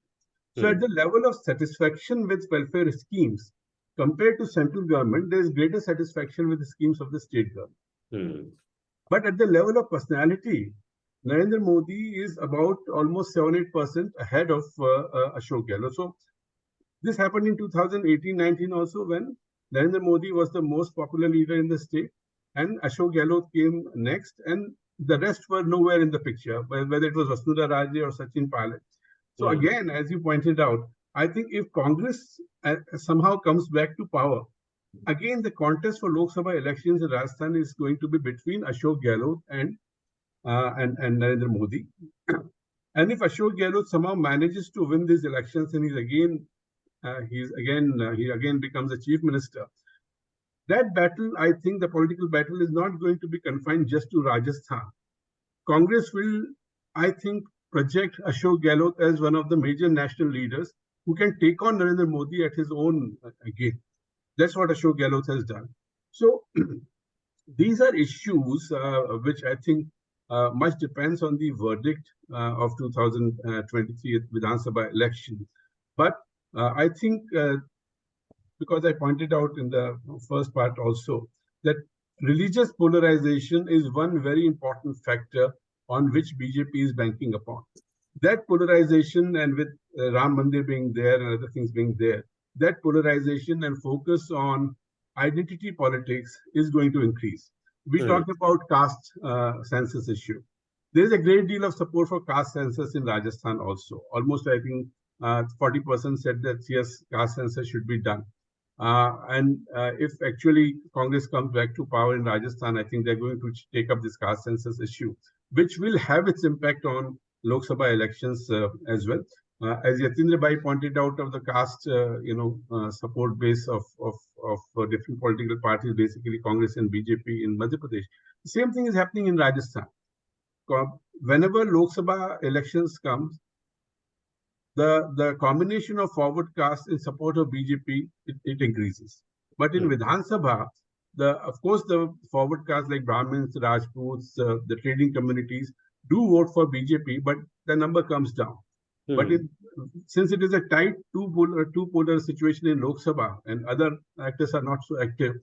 So at the level of satisfaction with welfare schemes, compared to central government, there is greater satisfaction with the schemes of the state government. But at the level of personality, Narendra Modi is about almost 7-8% ahead of Ashok Gehlot. So this happened in 2018-19 also, when Narendra Modi was the most popular leader in the state, and Ashok Gehlot came next, and the rest were nowhere in the picture, whether it was Vasundhara Raje or Sachin Pilot. So again, as you pointed out, I think if Congress somehow comes back to power, again, the contest for Lok Sabha elections in Rajasthan is going to be between Ashok Gehlot and Narendra Modi. And if Ashok Gehlot somehow manages to win these elections and he again becomes a chief minister, that battle, I think the political battle is not going to be confined just to Rajasthan. Congress will, I think, project Ashok Gehlot as one of the major national leaders who can take on Narendra Modi at his own game. That's what Ashok Gehlot has done. So these are issues which I think much depends on the verdict of 2023 Vidhan Sabha election. But I think, because I pointed out in the first part also, that religious polarization is one very important factor on which BJP is banking upon. That polarization, and with Ram Mandir being there and other things being there, that polarization and focus on identity politics is going to increase. We talked about caste census issue. There is a great deal of support for caste census in Rajasthan also. Almost, I think, 40% said that yes, caste census should be done. And if actually Congress comes back to power in Rajasthan, I think they're going to take up this caste census issue, which will have its impact on Lok Sabha elections as well. As Yatindra Bhai pointed out, of the caste, support base of different political parties, basically Congress and BJP in Madhya Pradesh. The same thing is happening in Rajasthan. Whenever Lok Sabha elections comes, the combination of forward caste in support of BJP, it increases. But in Vidhan Sabha, of course, the forward caste like Brahmins, Rajputs, the trading communities do vote for BJP, but the number comes down. But since it is a tight two-polar situation in Lok Sabha and other actors are not so active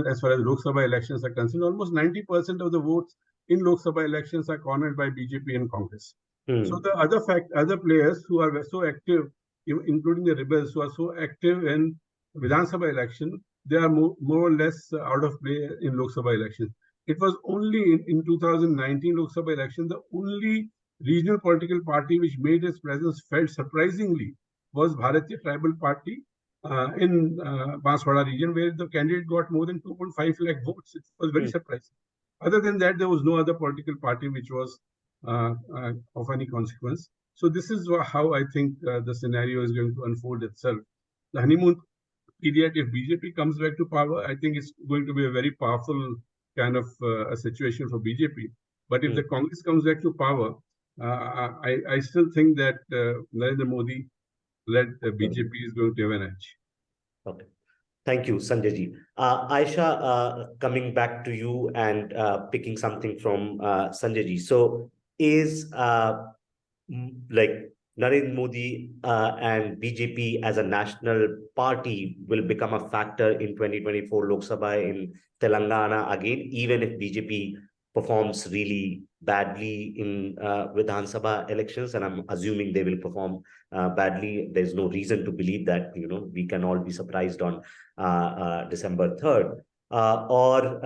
as far as Lok Sabha elections are concerned, almost 90% of the votes in Lok Sabha elections are cornered by BJP and Congress. So the other players who are so active, including the rebels who are so active in Vidhan Sabha election, they are more or less out of play in Lok Sabha elections. It was only in 2019 Lok Sabha election, the only regional political party which made its presence felt surprisingly was Bharatiya Tribal Party in Banswara region, where the candidate got more than 2.5 lakh votes. It was very surprising. Other than that, there was no other political party which was of any consequence. So this is how I think the scenario is going to unfold itself. The honeymoon period, if BJP comes back to power, I think it's going to be a very powerful kind of a situation for BJP. But if the Congress comes back to power, I still think that Narendra Modi-led BJP is going to have an edge. Okay. Thank you, Sanjay ji. Aisha, coming back to you and picking something from Sanjay ji. So is like Narendra Modi and BJP as a national party will become a factor in 2024 Lok Sabha in Telangana again, even if BJP performs really badly in Vidhan Sabha elections, and I'm assuming they will perform badly. There's no reason to believe that, we can all be surprised on December 3rd. Or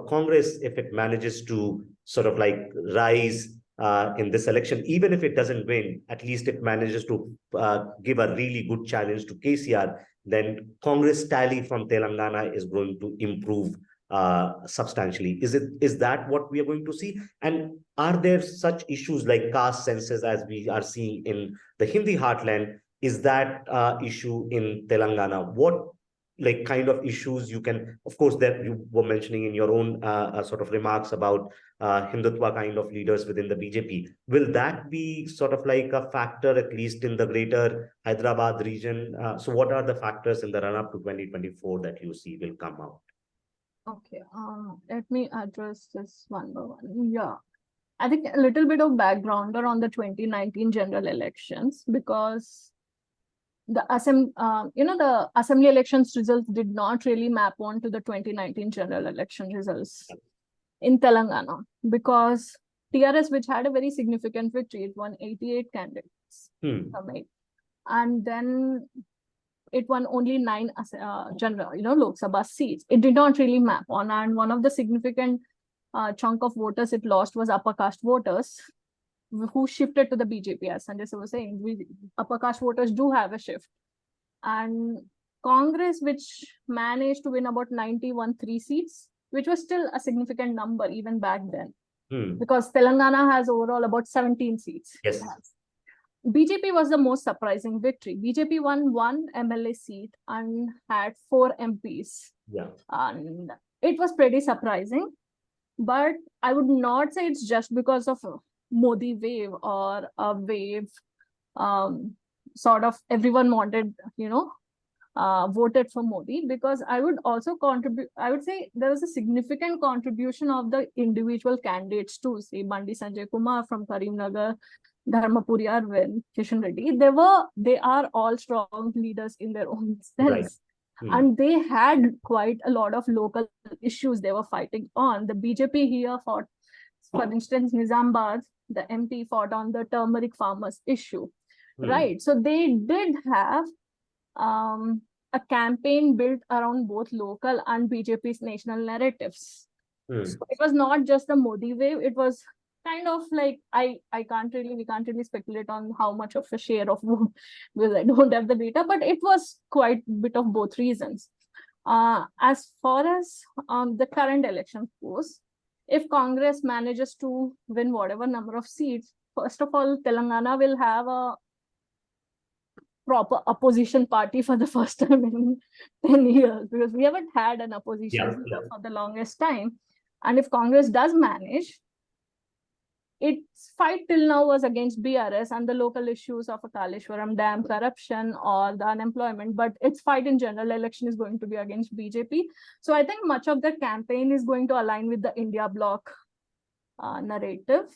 Congress, if it manages to sort of like rise in this election, even if it doesn't win, at least it manages to give a really good challenge to KCR, then Congress tally from Telangana is going to improve substantially. Is that what we are going to see? And are there such issues like caste census as we are seeing in the Hindi heartland? Is that issue in Telangana? What kind of issues you can, of course, that you were mentioning in your own sort of remarks about Hindutva kind of leaders within the BJP. Will that be sort of like a factor, at least in the greater Hyderabad region? So what are the factors in the run-up to 2024 that you see will come out? Okay, let me address this one by one. Yeah, I think a little bit of background on the 2019 general elections, because the assembly elections results did not really map on to the 2019 general election results in Telangana, because TRS, which had a very significant victory, it won 88 candidates from 8, and then it won only 9 general, Lok Sabha seats. It did not really map on, and one of the significant chunk of voters it lost was upper caste voters, who shifted to the BJP, as Sanjay was saying. Upper caste voters do have a shift. And Congress, which managed to win about 91 seats, which was still a significant number even back then, because Telangana has overall about 17 seats. Yes. BJP was the most surprising victory. BJP won 1 MLA seat and had 4 MPs. Yeah. And it was pretty surprising. But I would not say it's just because of Modi wave or a wave, sort of everyone wanted, voted for Modi, because I would also say there was a significant contribution of the individual candidates too. Say Bandi Sanjay Kumar from Karimnagar, Dharmapuri Arvind, Kishan Reddy. They are all strong leaders in their own sense. Right. And they had quite a lot of local issues they were fighting on. The BJP here fought, for instance, Nizambad, the MP fought on the turmeric farmers issue, right? So they did have a campaign built around both local and BJP's national narratives. So it was not just the Modi wave. It was kind of like, we can't really speculate on how much of a share of vote, because I don't have the data, but it was quite a bit of both reasons. As far as the current election goes, if Congress manages to win whatever number of seats, first of all, Telangana will have a proper opposition party for the first time in 10 years, because we haven't had an opposition leader for the longest time. And if Congress does manage, its fight till now was against BRS and the local issues of Akaleshwaram Dam, corruption, or the unemployment, but its fight in general election is going to be against BJP. So I think much of the campaign is going to align with the India bloc narrative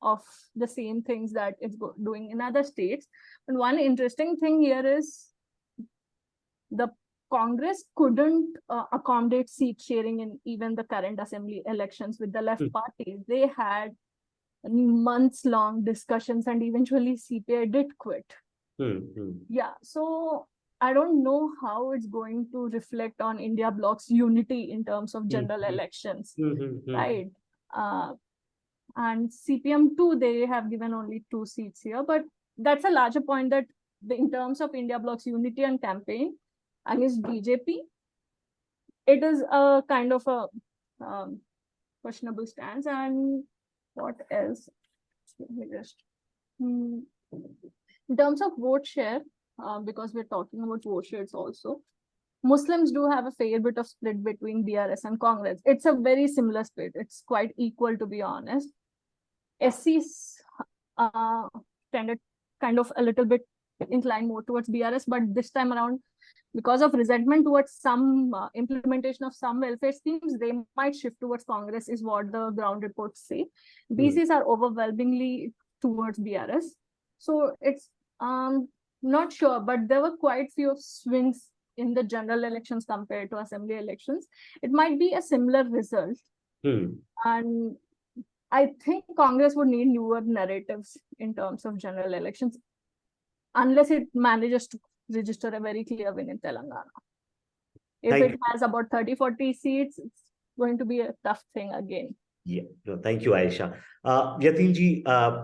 of the same things that it's doing in other states. And one interesting thing here is the Congress couldn't accommodate seat sharing in even the current assembly elections with the left parties. They had months-long discussions, and eventually CPI did quit. Yeah, so I don't know how it's going to reflect on India bloc's unity in terms of general elections, right? And CPM too, they have given only 2 seats here, but that's a larger point that in terms of India bloc's unity and campaign against BJP, it is a kind of a questionable stance. And what else? Let me just in terms of vote share, because we're talking about vote shares also, Muslims do have a fair bit of split between BRS and Congress. It's a very similar split. It's quite equal, to be honest. SCs tended kind of a little bit inclined more towards BRS, but this time around, because of resentment towards some implementation of some welfare schemes, they might shift towards Congress, is what the ground reports say. BCs are overwhelmingly towards BRS. So it's not sure, but there were quite few swings in the general elections compared to assembly elections. It might be a similar result. And I think Congress would need newer narratives in terms of general elections, unless it manages to register a very clear win in Telangana. If it has about 30-40 seats, it's going to be a tough thing again. Yeah, no, thank you, Aisha. Yatinji, Madhya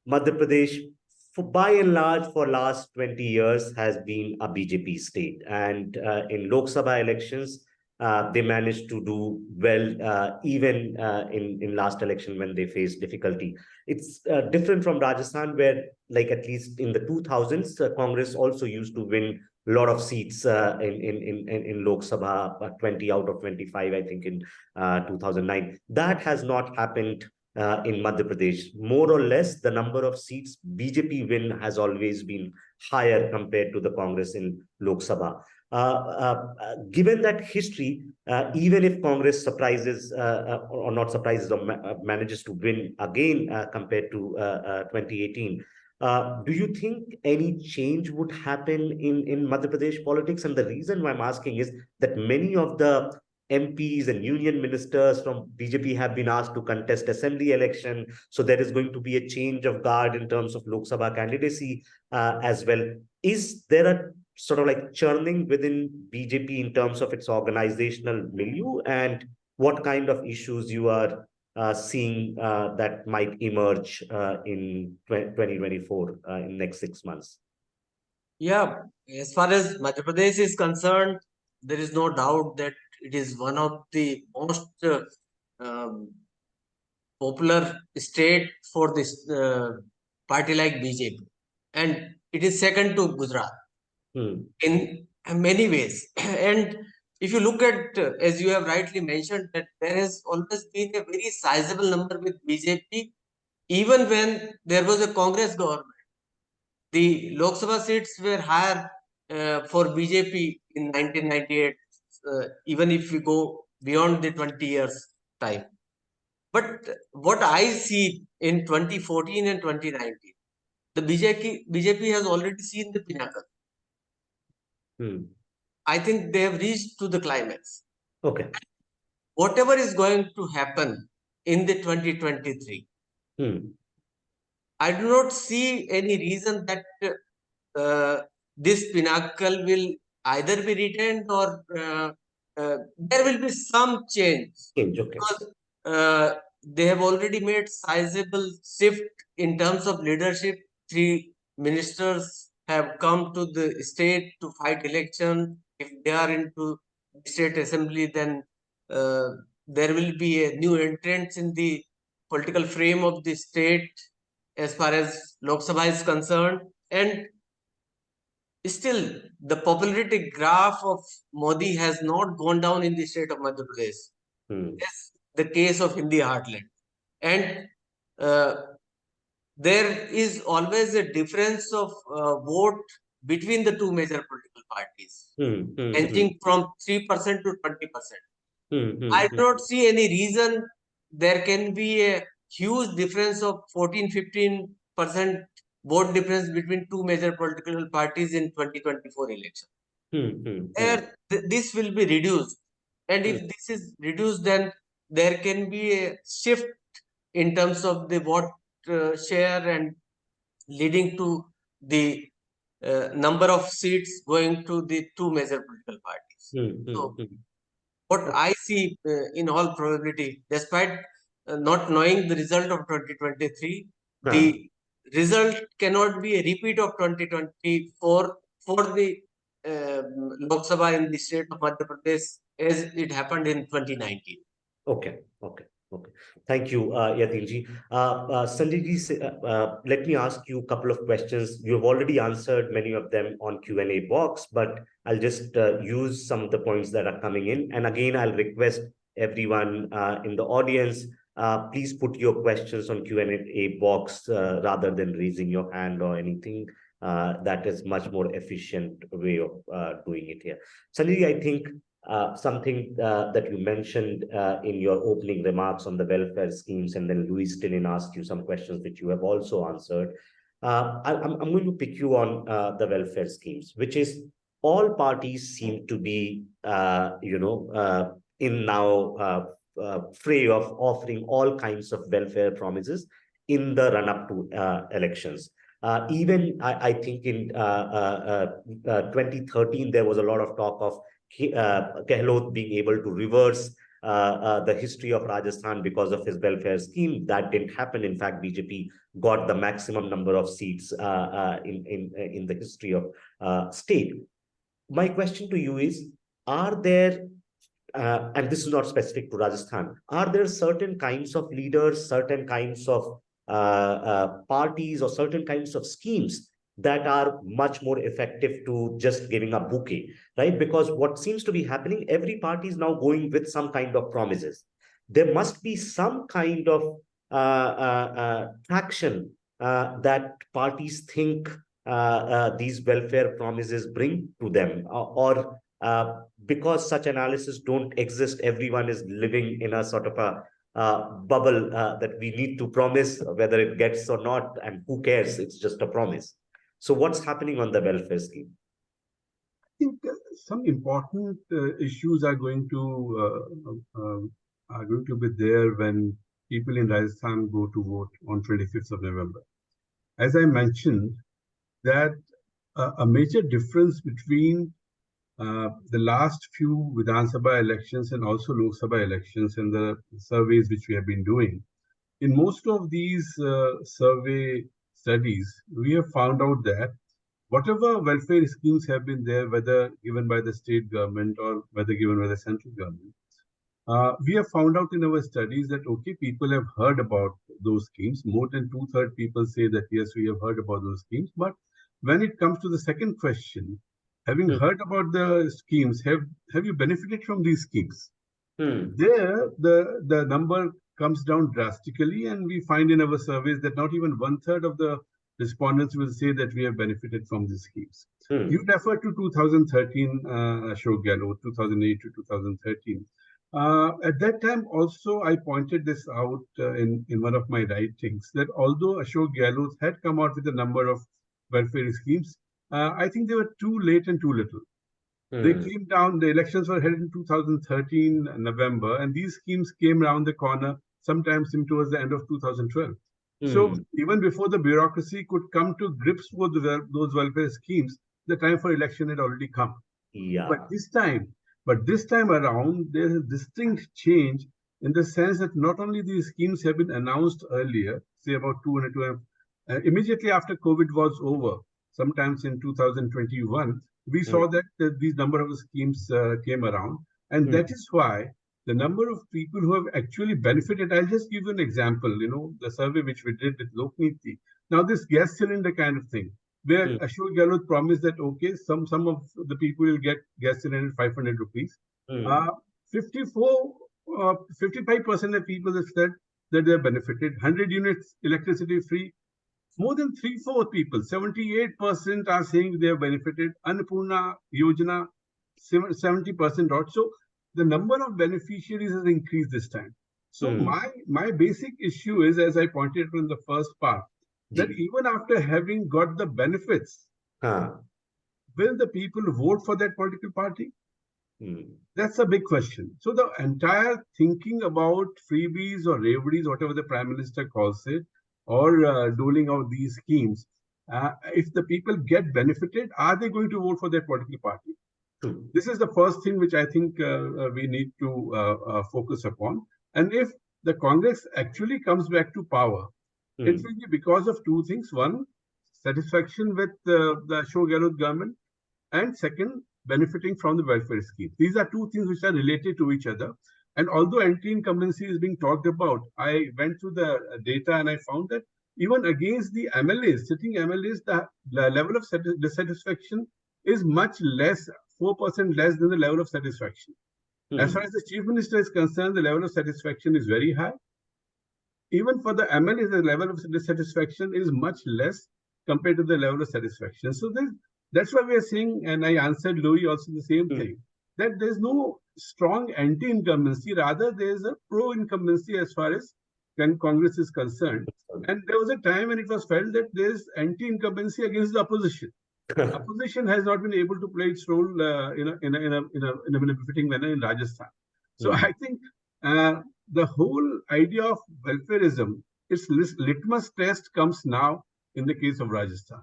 Pradesh, by and large, for last 20 years has been a BJP state. And in Lok Sabha elections, they managed to do well, even in last election when they faced difficulty. It's different from Rajasthan, where, like, at least in the 2000s, Congress also used to win a lot of seats in Lok Sabha, 20 out of 25, I think, in 2009. That has not happened in Madhya Pradesh. More or less, the number of seats BJP win has always been higher compared to the Congress in Lok Sabha. Given that history, even if Congress surprises or not surprises or manages to win again compared to 2018, do you think any change would happen in Madhya Pradesh politics? And the reason why I'm asking is that many of the MPs and union ministers from BJP have been asked to contest assembly election. So there is going to be a change of guard in terms of Lok Sabha candidacy as well. Is there a sort of like churning within BJP in terms of its organizational milieu, and what kind of issues you are seeing that might emerge in 2024 in next 6 months? Yeah, as far as Madhya Pradesh is concerned, there is no doubt that it is one of the most popular state for this party like BJP, and it is second to Gujarat in many ways. And if you look at, as you have rightly mentioned, that there has always been a very sizable number with BJP, even when there was a Congress government. The Lok Sabha seats were higher for BJP in 1998, even if we go beyond the 20 years time. But what I see in 2014 and 2019, the BJP has already seen the pinnacle. I think they have reached to the climax. Okay. Whatever is going to happen in the 2023, I do not see any reason that this pinnacle will either be retained or there will be some change. Because they have already made sizable shift in terms of leadership. 3 ministers have come to the state to fight election. If they are into state assembly, then there will be a new entrance in the political frame of the state as far as Lok Sabha is concerned. And still, the popularity graph of Modi has not gone down in the state of Madhya Pradesh. As the case of Hindi heartland. And there is always a difference of vote between the two major political parties, ranging from 3% to 20%. I do not see any reason there can be a huge difference of 14-15% vote difference between two major political parties in 2024 election. This will be reduced. And if this is reduced, then there can be a shift in terms of the vote share and leading to the number of seats going to the two major political parties. So, what I see in all probability, despite not knowing the result of 2023, the result cannot be a repeat of 2024 for the Lok Sabha in the state of Madhya Pradesh as it happened in 2019. Okay. Thank you, Yatinji. Sanjay, let me ask you a couple of questions. You've already answered many of them on Q&A box, but I'll just use some of the points that are coming in. And again, I'll request everyone in the audience, please put your questions on Q&A box rather than raising your hand or anything. That is much more efficient way of doing it here. Sanjay, I think something that you mentioned in your opening remarks on the welfare schemes, and then Louis Tillin asked you some questions which you have also answered. I'm going to pick you on the welfare schemes, which is all parties seem to be, in now fray of offering all kinds of welfare promises in the run-up to elections. Even I think in 2013, there was a lot of talk of Gehlot being able to reverse the history of Rajasthan because of his welfare scheme. That didn't happen. In fact, BJP got the maximum number of seats in the history of state. My question to you is, are there, and this is not specific to Rajasthan, are there certain kinds of leaders, certain kinds of parties or certain kinds of schemes that are much more effective to just giving a bouquet, right? Because what seems to be happening, every party is now going with some kind of promises. There must be some kind of traction that parties think these welfare promises bring to them, or because such analysis don't exist, everyone is living in a sort of a bubble that we need to promise, whether it gets or not, and who cares, it's just a promise. So what's happening on the welfare scheme? I think some important issues are going to be there when people in Rajasthan go to vote on 25th of November. As I mentioned, that a major difference between the last few Vidhan Sabha elections and also Lok Sabha elections and the surveys which we have been doing, in most of these survey studies, we have found out that whatever welfare schemes have been there, whether given by the state government or whether given by the central government, we have found out in our studies that, okay, people have heard about those schemes. More than 2/3 people say that, yes, we have heard about those schemes. But when it comes to the second question, having heard about the schemes, have you benefited from these schemes? There, the number comes down drastically, and we find in our surveys that not even 1/3 of the respondents will say that we have benefited from these schemes. You refer to 2013, Ashok Gehlot, 2008 to 2013. At that time, also, I pointed this out in one of my writings, that although Ashok Gehlot had come out with a number of welfare schemes, I think they were too late and too little. They came down, the elections were held in 2013 November, and these schemes came around the corner sometimes towards the end of 2012. So even before the bureaucracy could come to grips with those welfare schemes, the time for election had already come. Yeah. But this time around, there is a distinct change in the sense that not only these schemes have been announced earlier, say about 200, immediately after COVID was over, sometimes in 2021, we saw that these number of schemes came around. And that is why the number of people who have actually benefited. I'll just give you an example, the survey which we did with Lokniti. Now, this gas cylinder kind of thing, where Ashok Gehlot promised that, okay, some of the people will get gas cylinder 500 rupees. 55% of people have said that they have benefited. 100 units electricity free. More than 3/4 people, 78% are saying they have benefited. Annapurna Yojana, 70% odd. So the number of beneficiaries has increased this time. So my basic issue is, as I pointed out in the first part, that even after having got the benefits, will the people vote for that political party? That's a big question. So the entire thinking about freebies or reveries, whatever the Prime Minister calls it, or doling out these schemes, if the people get benefited, are they going to vote for that political party? This is the first thing which I think we need to focus upon. And if the Congress actually comes back to power, it will be because of two things. One, satisfaction with the Ashok Gehlot government, and second, benefiting from the welfare scheme. These are two things which are related to each other. And although anti-incumbency is being talked about, I went through the data and I found that even against the MLAs, sitting MLAs, the level of dissatisfaction is much less, 4% less than the level of satisfaction. As far as the Chief Minister is concerned, the level of satisfaction is very high. Even for the MLAs, the level of dissatisfaction is much less compared to the level of satisfaction. So that's why we are saying, and I answered Louis also the same thing, that there's no strong anti-incumbency, rather there's a pro-incumbency as far as Congress is concerned. And there was a time when it was felt that there's anti-incumbency against the opposition. Opposition has not been able to play its role in a befitting manner in Rajasthan. So I think the whole idea of welfareism, its litmus test comes now in the case of Rajasthan.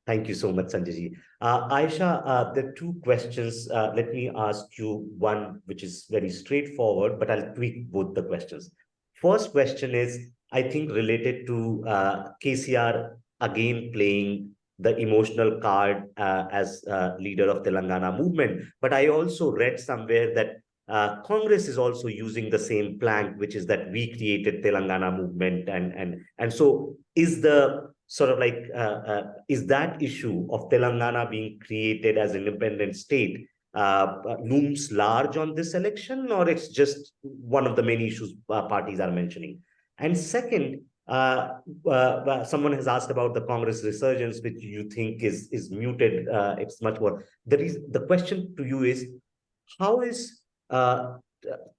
Thank you so much, Sanjay ji. Aisha, there are two questions. Let me ask you one, which is very straightforward, but I'll tweak both the questions. First question is, I think, related to KCR again playing the emotional card as leader of Telangana movement. But I also read somewhere that Congress is also using the same plank, which is that we created Telangana movement. And so is the sort of like, is that issue of Telangana being created as an independent state looms large on this election, or it's just one of the many issues parties are mentioning? And second, someone has asked about the Congress resurgence, which you think is muted. It's much more. The question to you is, how is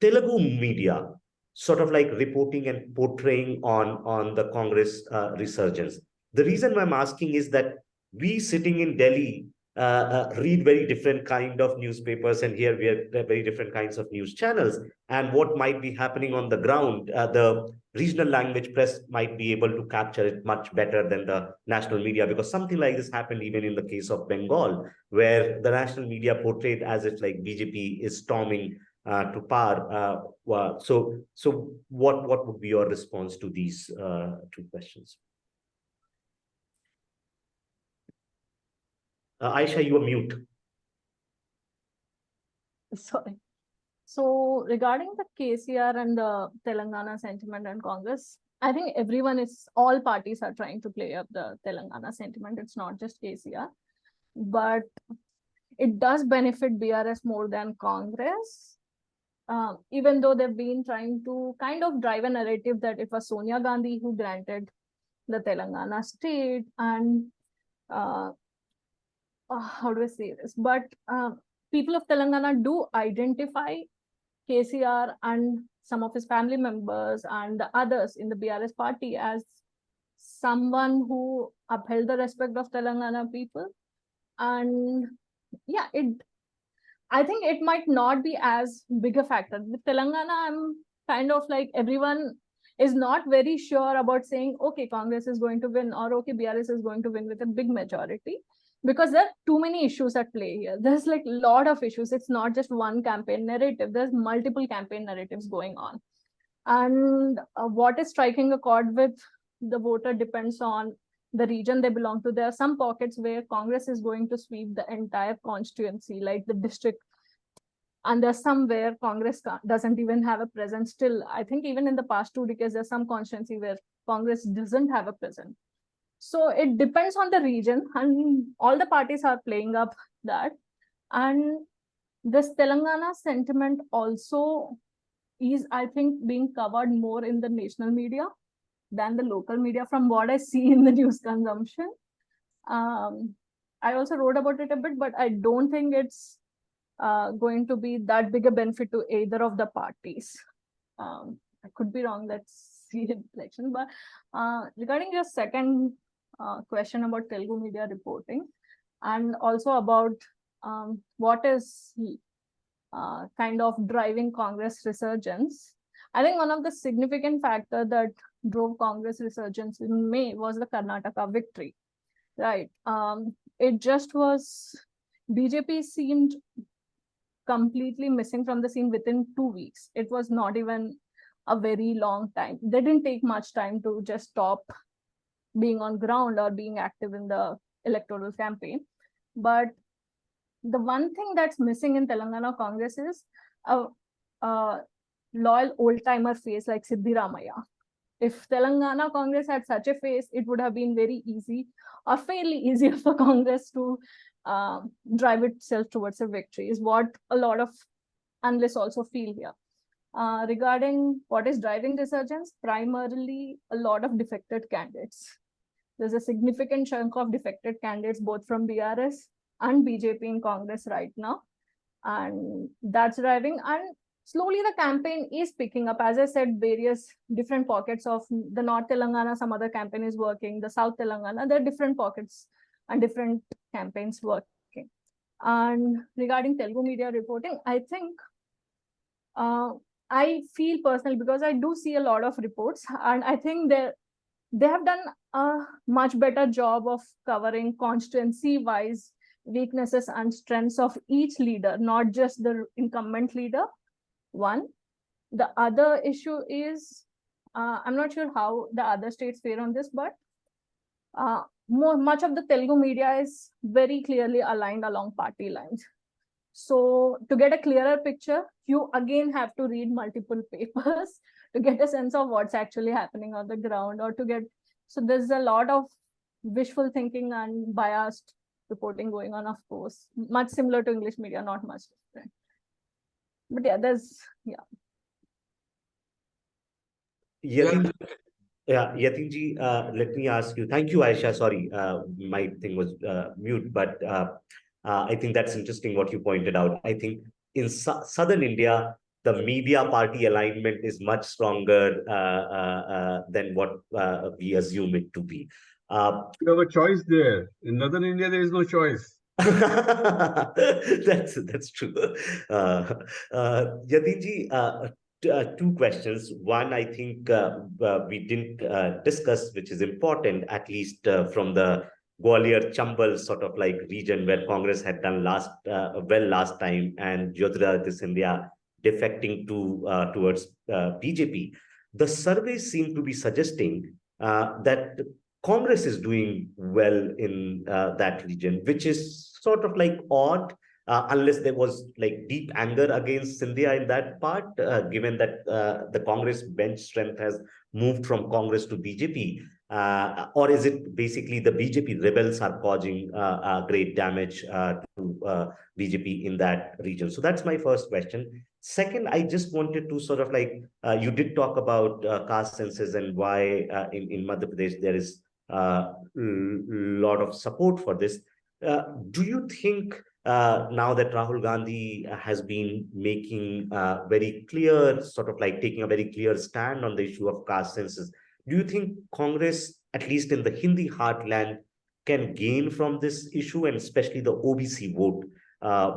Telugu media sort of like reporting and portraying on the Congress resurgence? The reason why I'm asking is that we sitting in Delhi read very different kind of newspapers, and here we have very different kinds of news channels. And what might be happening on the ground, the regional language press might be able to capture it much better than the national media, because something like this happened even in the case of Bengal, where the national media portrayed as if like BJP is storming to power. So what would be your response to these two questions? Aisha, you are mute. Sorry. So regarding the KCR and the Telangana sentiment and Congress, I think all parties are trying to play up the Telangana sentiment. It's not just KCR, but it does benefit BRS more than Congress. Even though they've been trying to kind of drive a narrative that it was Sonia Gandhi who granted the Telangana state, and how do I say this? But people of Telangana do identify KCR and some of his family members and the others in the BRS party as someone who upheld the respect of Telangana people. And yeah, I think it might not be as big a factor. With Telangana, I'm kind of like, everyone is not very sure about saying, okay, Congress is going to win, or okay, BRS is going to win with a big majority, because there are too many issues at play here. There's like a lot of issues. It's not just one campaign narrative. There's multiple campaign narratives going on. And what is striking a chord with the voter depends on the region they belong to. There are some pockets where Congress is going to sweep the entire constituency, like the district And there's somewhere Congress doesn't even have a presence still. I think even in the past 2 decades, there's some constituency where Congress doesn't have a presence. So it depends on the region, and all the parties are playing up that. And this Telangana sentiment also is, I think, being covered more in the national media than the local media from what I see in the news consumption. I also wrote about it a bit, but I don't think it's going to be that big a benefit to either of the parties. I could be wrong, let's see in election. But regarding your second question about Telugu media reporting, and also about what is kind of driving Congress resurgence, I think one of the significant factors that drove Congress resurgence in May was the Karnataka victory, right? It just was, BJP seemed completely missing from the scene within 2 weeks. It was not even a very long time. They didn't take much time to just stop being on ground or being active in the electoral campaign. But the one thing that's missing in Telangana Congress is a loyal old-timer face like Siddiramaiah. If Telangana Congress had such a face, it would have been very easy or fairly easier for Congress to drive itself towards a victory, is what a lot of analysts also feel here. Regarding what is driving resurgence, primarily a lot of defected candidates. There's a significant chunk of defected candidates both from BRS and BJP in Congress right now, and that's driving. And slowly the campaign is picking up. As I said, various different pockets of the North Telangana, some other campaign is working. The South Telangana, there are different pockets and different campaigns working. And regarding Telugu media reporting, I think I feel personally, because I do see a lot of reports, and I think they have done a much better job of covering constituency-wise weaknesses and strengths of each leader, not just the incumbent leader. One. The other issue is, I'm not sure how the other states fare on this, but much of the Telugu media is very clearly aligned along party lines. So to get a clearer picture, you again have to read multiple papers to get a sense of what's actually happening on the ground, or to get, so there's a lot of wishful thinking and biased reporting going on, of course, much similar to English media, not much different. But yeah, there's, Yatinji, let me ask you. Thank you, Aisha. Sorry, my thing was mute, but I think that's interesting what you pointed out. I think in southern India, the media party alignment is much stronger than what we assume it to be. You have a choice there. In northern India, there is no choice. That's true. Yatinji, two questions. One, I think we didn't discuss, which is important, at least from the Gwalior Chambal sort of like region where Congress had done last time, and Jyotiradittya Scindia defecting towards BJP. The surveys seem to be suggesting that Congress is doing well in that region, which is sort of like odd, unless there was like deep anger against Scindia in that part, given that the Congress bench strength has moved from Congress to BJP. Or is it basically the BJP rebels are causing great damage to BJP in that region? So that's my first question. Second, I just wanted to sort of like, you did talk about caste census and why in Madhya Pradesh there is a lot of support for this. Do you think now that Rahul Gandhi has been making very clear, sort of like taking a very clear stand on the issue of caste census, do you think Congress, at least in the Hindi heartland, can gain from this issue, and especially the OBC vote,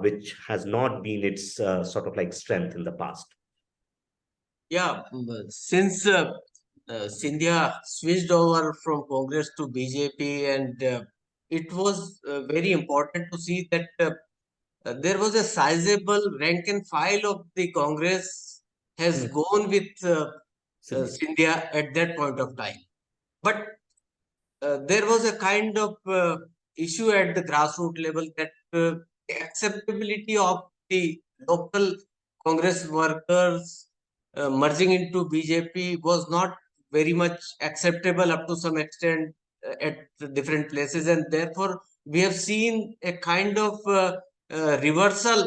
which has not been its sort of like strength in the past? Yeah, since Scindia switched over from Congress to BJP, and it was very important to see that there was a sizable rank and file of the Congress has gone with Scindia at that point of time. But there was a kind of issue at the grassroots level that the acceptability of the local Congress workers merging into BJP was not very much acceptable up to some extent at different places, and therefore we have seen a kind of reversal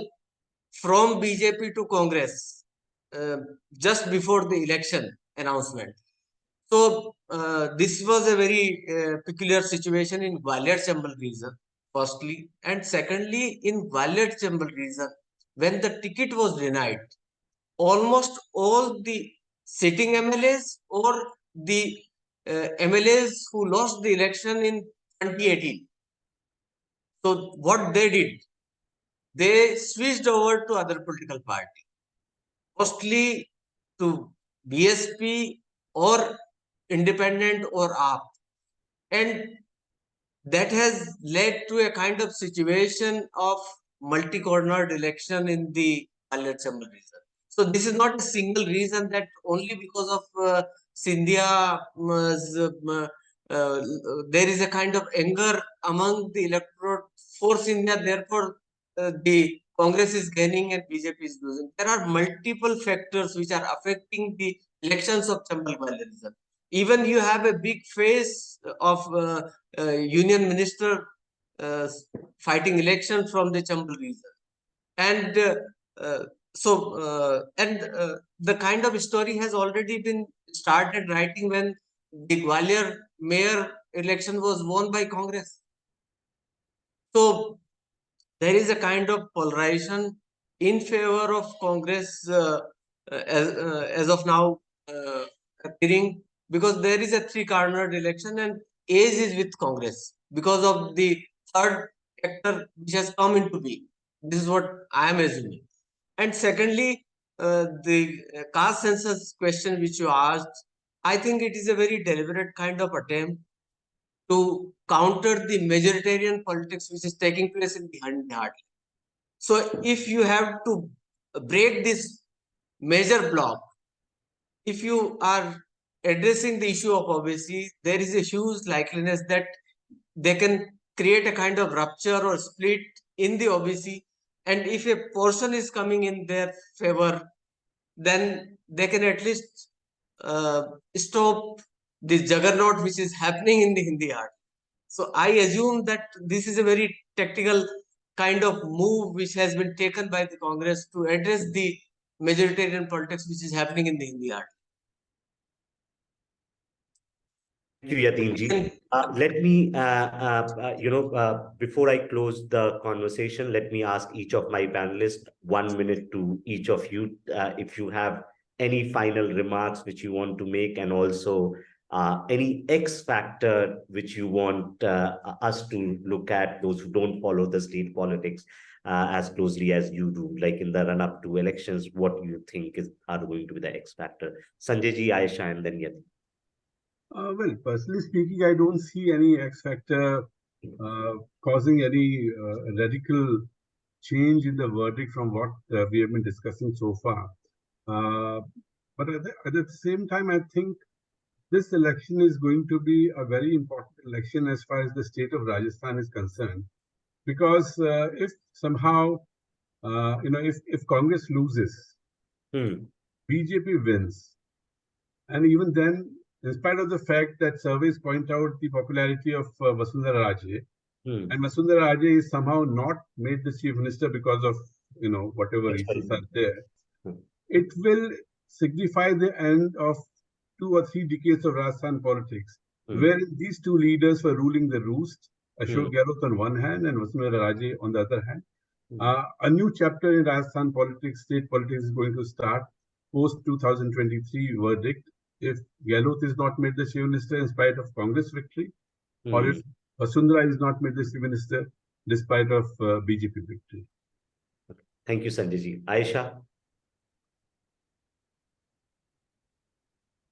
from BJP to Congress just before the election announcement. So this was a very peculiar situation in Gwalior-Chambal region, firstly, and secondly in Gwalior-Chambal region, when the ticket was denied, almost all the sitting MLAs or the MLAs who lost the election in 2018. So what they did, they switched over to other political party, mostly to BSP or independent or AAP. And that has led to a kind of situation of multi-cornered election in the Gwalior-Chambal region. So this is not a single reason that only because of Scindia, there is a kind of anger among the electorate for Scindia, therefore the Congress is gaining and BJP is losing. There are multiple factors which are affecting the elections of Chambal-Gwalior region. Even you have a big face of union minister fighting election from the Chambal region. And the kind of story has already been started writing when the Gwalior mayor election was won by Congress. So there is a kind of polarization in favor of Congress as of now appearing, because there is a three-cornered election and age is with Congress because of the third factor which has come into being. This is what I am assuming. And secondly, the caste census question which you asked, I think it is a very deliberate kind of attempt to counter the majoritarian politics which is taking place in the heart. So if you have to break this major block, if you are addressing the issue of obesity, there is a huge likeliness that they can create a kind of rupture or split in the obesity. And if a portion is coming in their favor, then they can at least stop the juggernaut which is happening in the Hindi art. So I assume that this is a very tactical kind of move which has been taken by the Congress to address the majoritarian politics which is happening in the Hindi art. Thank you, Yatinji. Let me, before I close the conversation, let me ask each of my panelists 1 minute to each of you, if you have any final remarks which you want to make, and also any X factor which you want us to look at, those who don't follow the state politics as closely as you do, like in the run-up to elections, what you think are going to be the X factor? Sanjay ji, Aisha, and then Yatin. Well, personally speaking, I don't see any X factor causing any radical change in the verdict from what we have been discussing so far. But at the same time, I think this election is going to be a very important election as far as the state of Rajasthan is concerned, because if somehow, if Congress loses, BJP wins, and even then, in spite of the fact that surveys point out the popularity of Vasundhara Raje, and Vasundhara Raje is somehow not made the chief minister because of whatever reasons are there, it will signify the end of 2 or 3 decades of Rajasthan politics, wherein these two leaders were ruling the roost, Ashok Gehlot on one hand and Vasundhara Raje on the other hand. A new chapter in Rajasthan politics, state politics, is going to start post 2023 verdict, if Gehlot is not made the chief minister in spite of Congress victory, or if Vasundhara is not made the chief minister despite of BJP victory. Thank you, Sanjay ji. Aisha?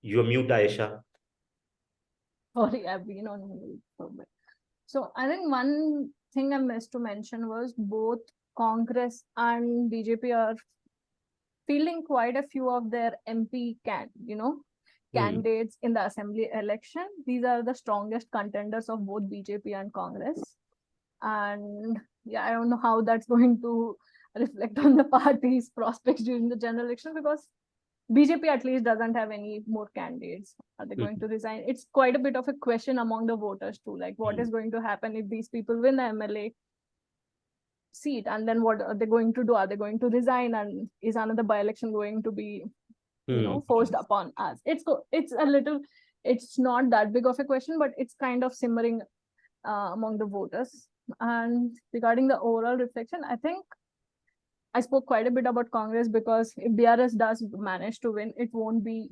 You're mute, Aisha. Sorry, I've been on mute for a bit. So I think one thing I missed to mention was both Congress and BJP are fielding quite a few of their MP candidates in the assembly election. These are the strongest contenders of both BJP and Congress. And yeah, I don't know how that's going to reflect on the party's prospects during the general election, because BJP at least doesn't have any more candidates. Are they going to resign? It's quite a bit of a question among the voters too. Like, what is going to happen if these people win the MLA seat, and then what are they going to do? Are they going to resign, and is another by-election going to be, forced upon us? It's not that big of a question, but it's kind of simmering among the voters. And regarding the overall reflection, I think I spoke quite a bit about Congress, because if BRS does manage to win, it won't be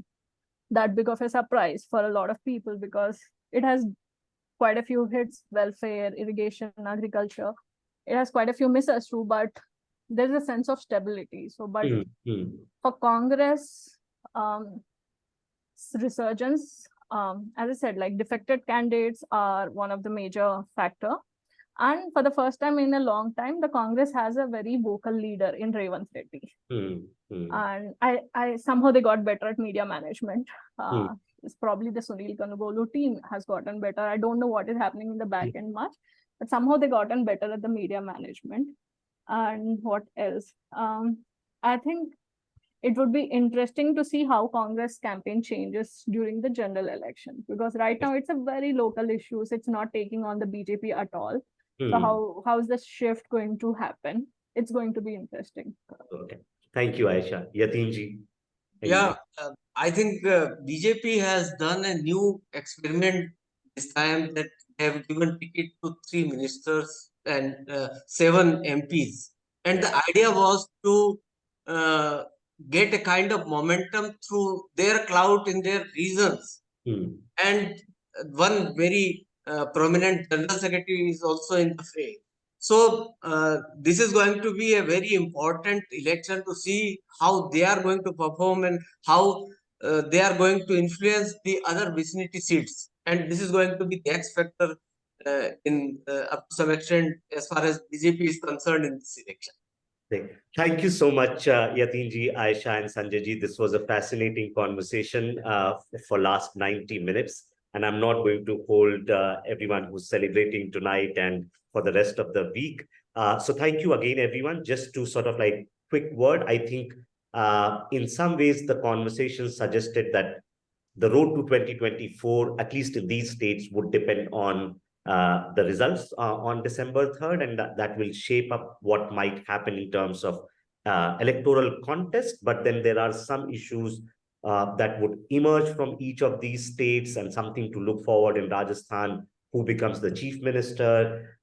that big of a surprise for a lot of people, because it has quite a few hits: welfare, irrigation, agriculture. It has quite a few misses too, but there's a sense of stability. So, but for Congress, resurgence, as I said, like defected candidates are one of the major factor. And for the first time in a long time, the Congress has a very vocal leader in Revanth Reddy. And I somehow they got better at media management. It's probably the Sunil Kanugolu team has gotten better. I don't know what is happening in the back end much, but somehow they gotten better at the media management. And what else? I think it would be interesting to see how Congress campaign changes during the general election, because right now it's a very local issues. It's not taking on the BJP at all. So how is the shift going to happen? It's going to be interesting. Okay. Thank you, Aisha. Yatinji. Yeah, I think BJP has done a new experiment this time, that they have given ticket to 3 ministers and 7 MPs. And the idea was to get a kind of momentum through their clout in their regions. And one very prominent general secretary is also in the fray. So this is going to be a very important election to see how they are going to perform and how they are going to influence the other vicinity seats. And this is going to be the X factor in up to some extent as far as BJP is concerned in this election. Thank you so much, Yatinji, Aisha, and Sanjayji. This was a fascinating conversation for last 90 minutes. And I'm not going to hold everyone who's celebrating tonight and for the rest of the week. So thank you again, everyone. Just to sort of like quick word, I think in some ways the conversation suggested that the road to 2024, at least in these states, would depend on the results on December 3rd, and that will shape up what might happen in terms of electoral contest. But then there are some issues that would emerge from each of these states, and something to look forward in Rajasthan, who becomes the chief minister,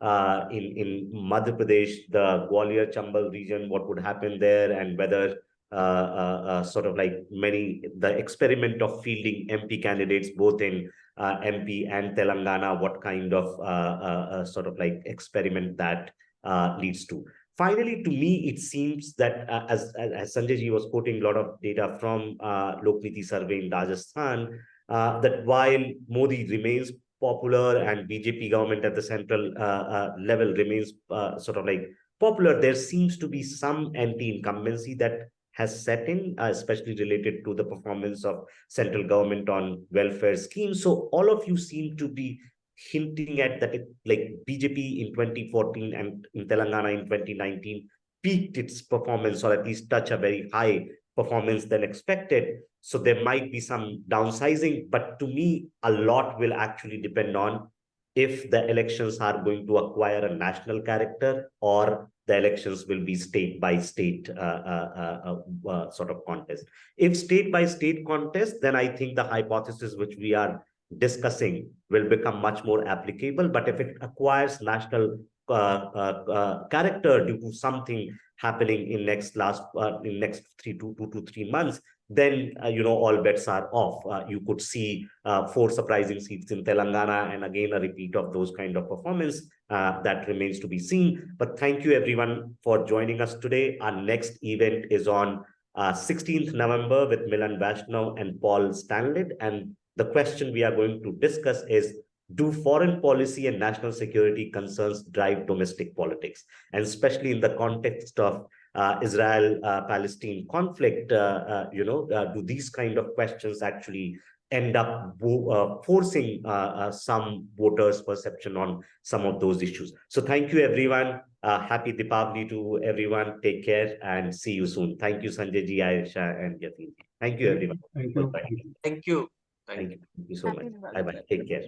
in Madhya Pradesh, the Gwalior Chambal region, what would happen there, and whether sort of like the experiment of fielding MP candidates both in MP and Telangana, what kind of sort of like experiment that leads to. Finally, to me, it seems that as Sanjayji was quoting a lot of data from Lokniti survey in Rajasthan, that while Modi remains popular and BJP government at the central level remains sort of like popular, there seems to be some anti-incumbency that has set in, especially related to the performance of central government on welfare schemes. So all of you seem to be hinting at that like BJP in 2014 and in Telangana in 2019 peaked its performance, or at least touch a very high performance than expected. So there might be some downsizing, but to me, a lot will actually depend on if the elections are going to acquire a national character, or the elections will be state by state sort of contest. If state by state contest, then I think the hypothesis which we are discussing will become much more applicable. But if it acquires national character due to something happening in next 2 to 3 months, then all bets are off. You could see 4 surprising seats in Telangana, and again a repeat of those kind of performance. That remains to be seen. But thank you everyone for joining us today. Our next event is on 16th November with Milan Vaishnav and Paul Stanley, and the question we are going to discuss is, do foreign policy and national security concerns drive domestic politics? And especially in the context of Israel-Palestine conflict, do these kind of questions actually end up forcing some voters' perception on some of those issues. So thank you, everyone. Happy Deepavali to everyone. Take care and see you soon. Thank you, Sanjay ji, Aisha, and Yatin. Thank you, everyone. Thank you. Thank you. Thank you so Happy much. Diwali Bye to bye. everyone. Take care.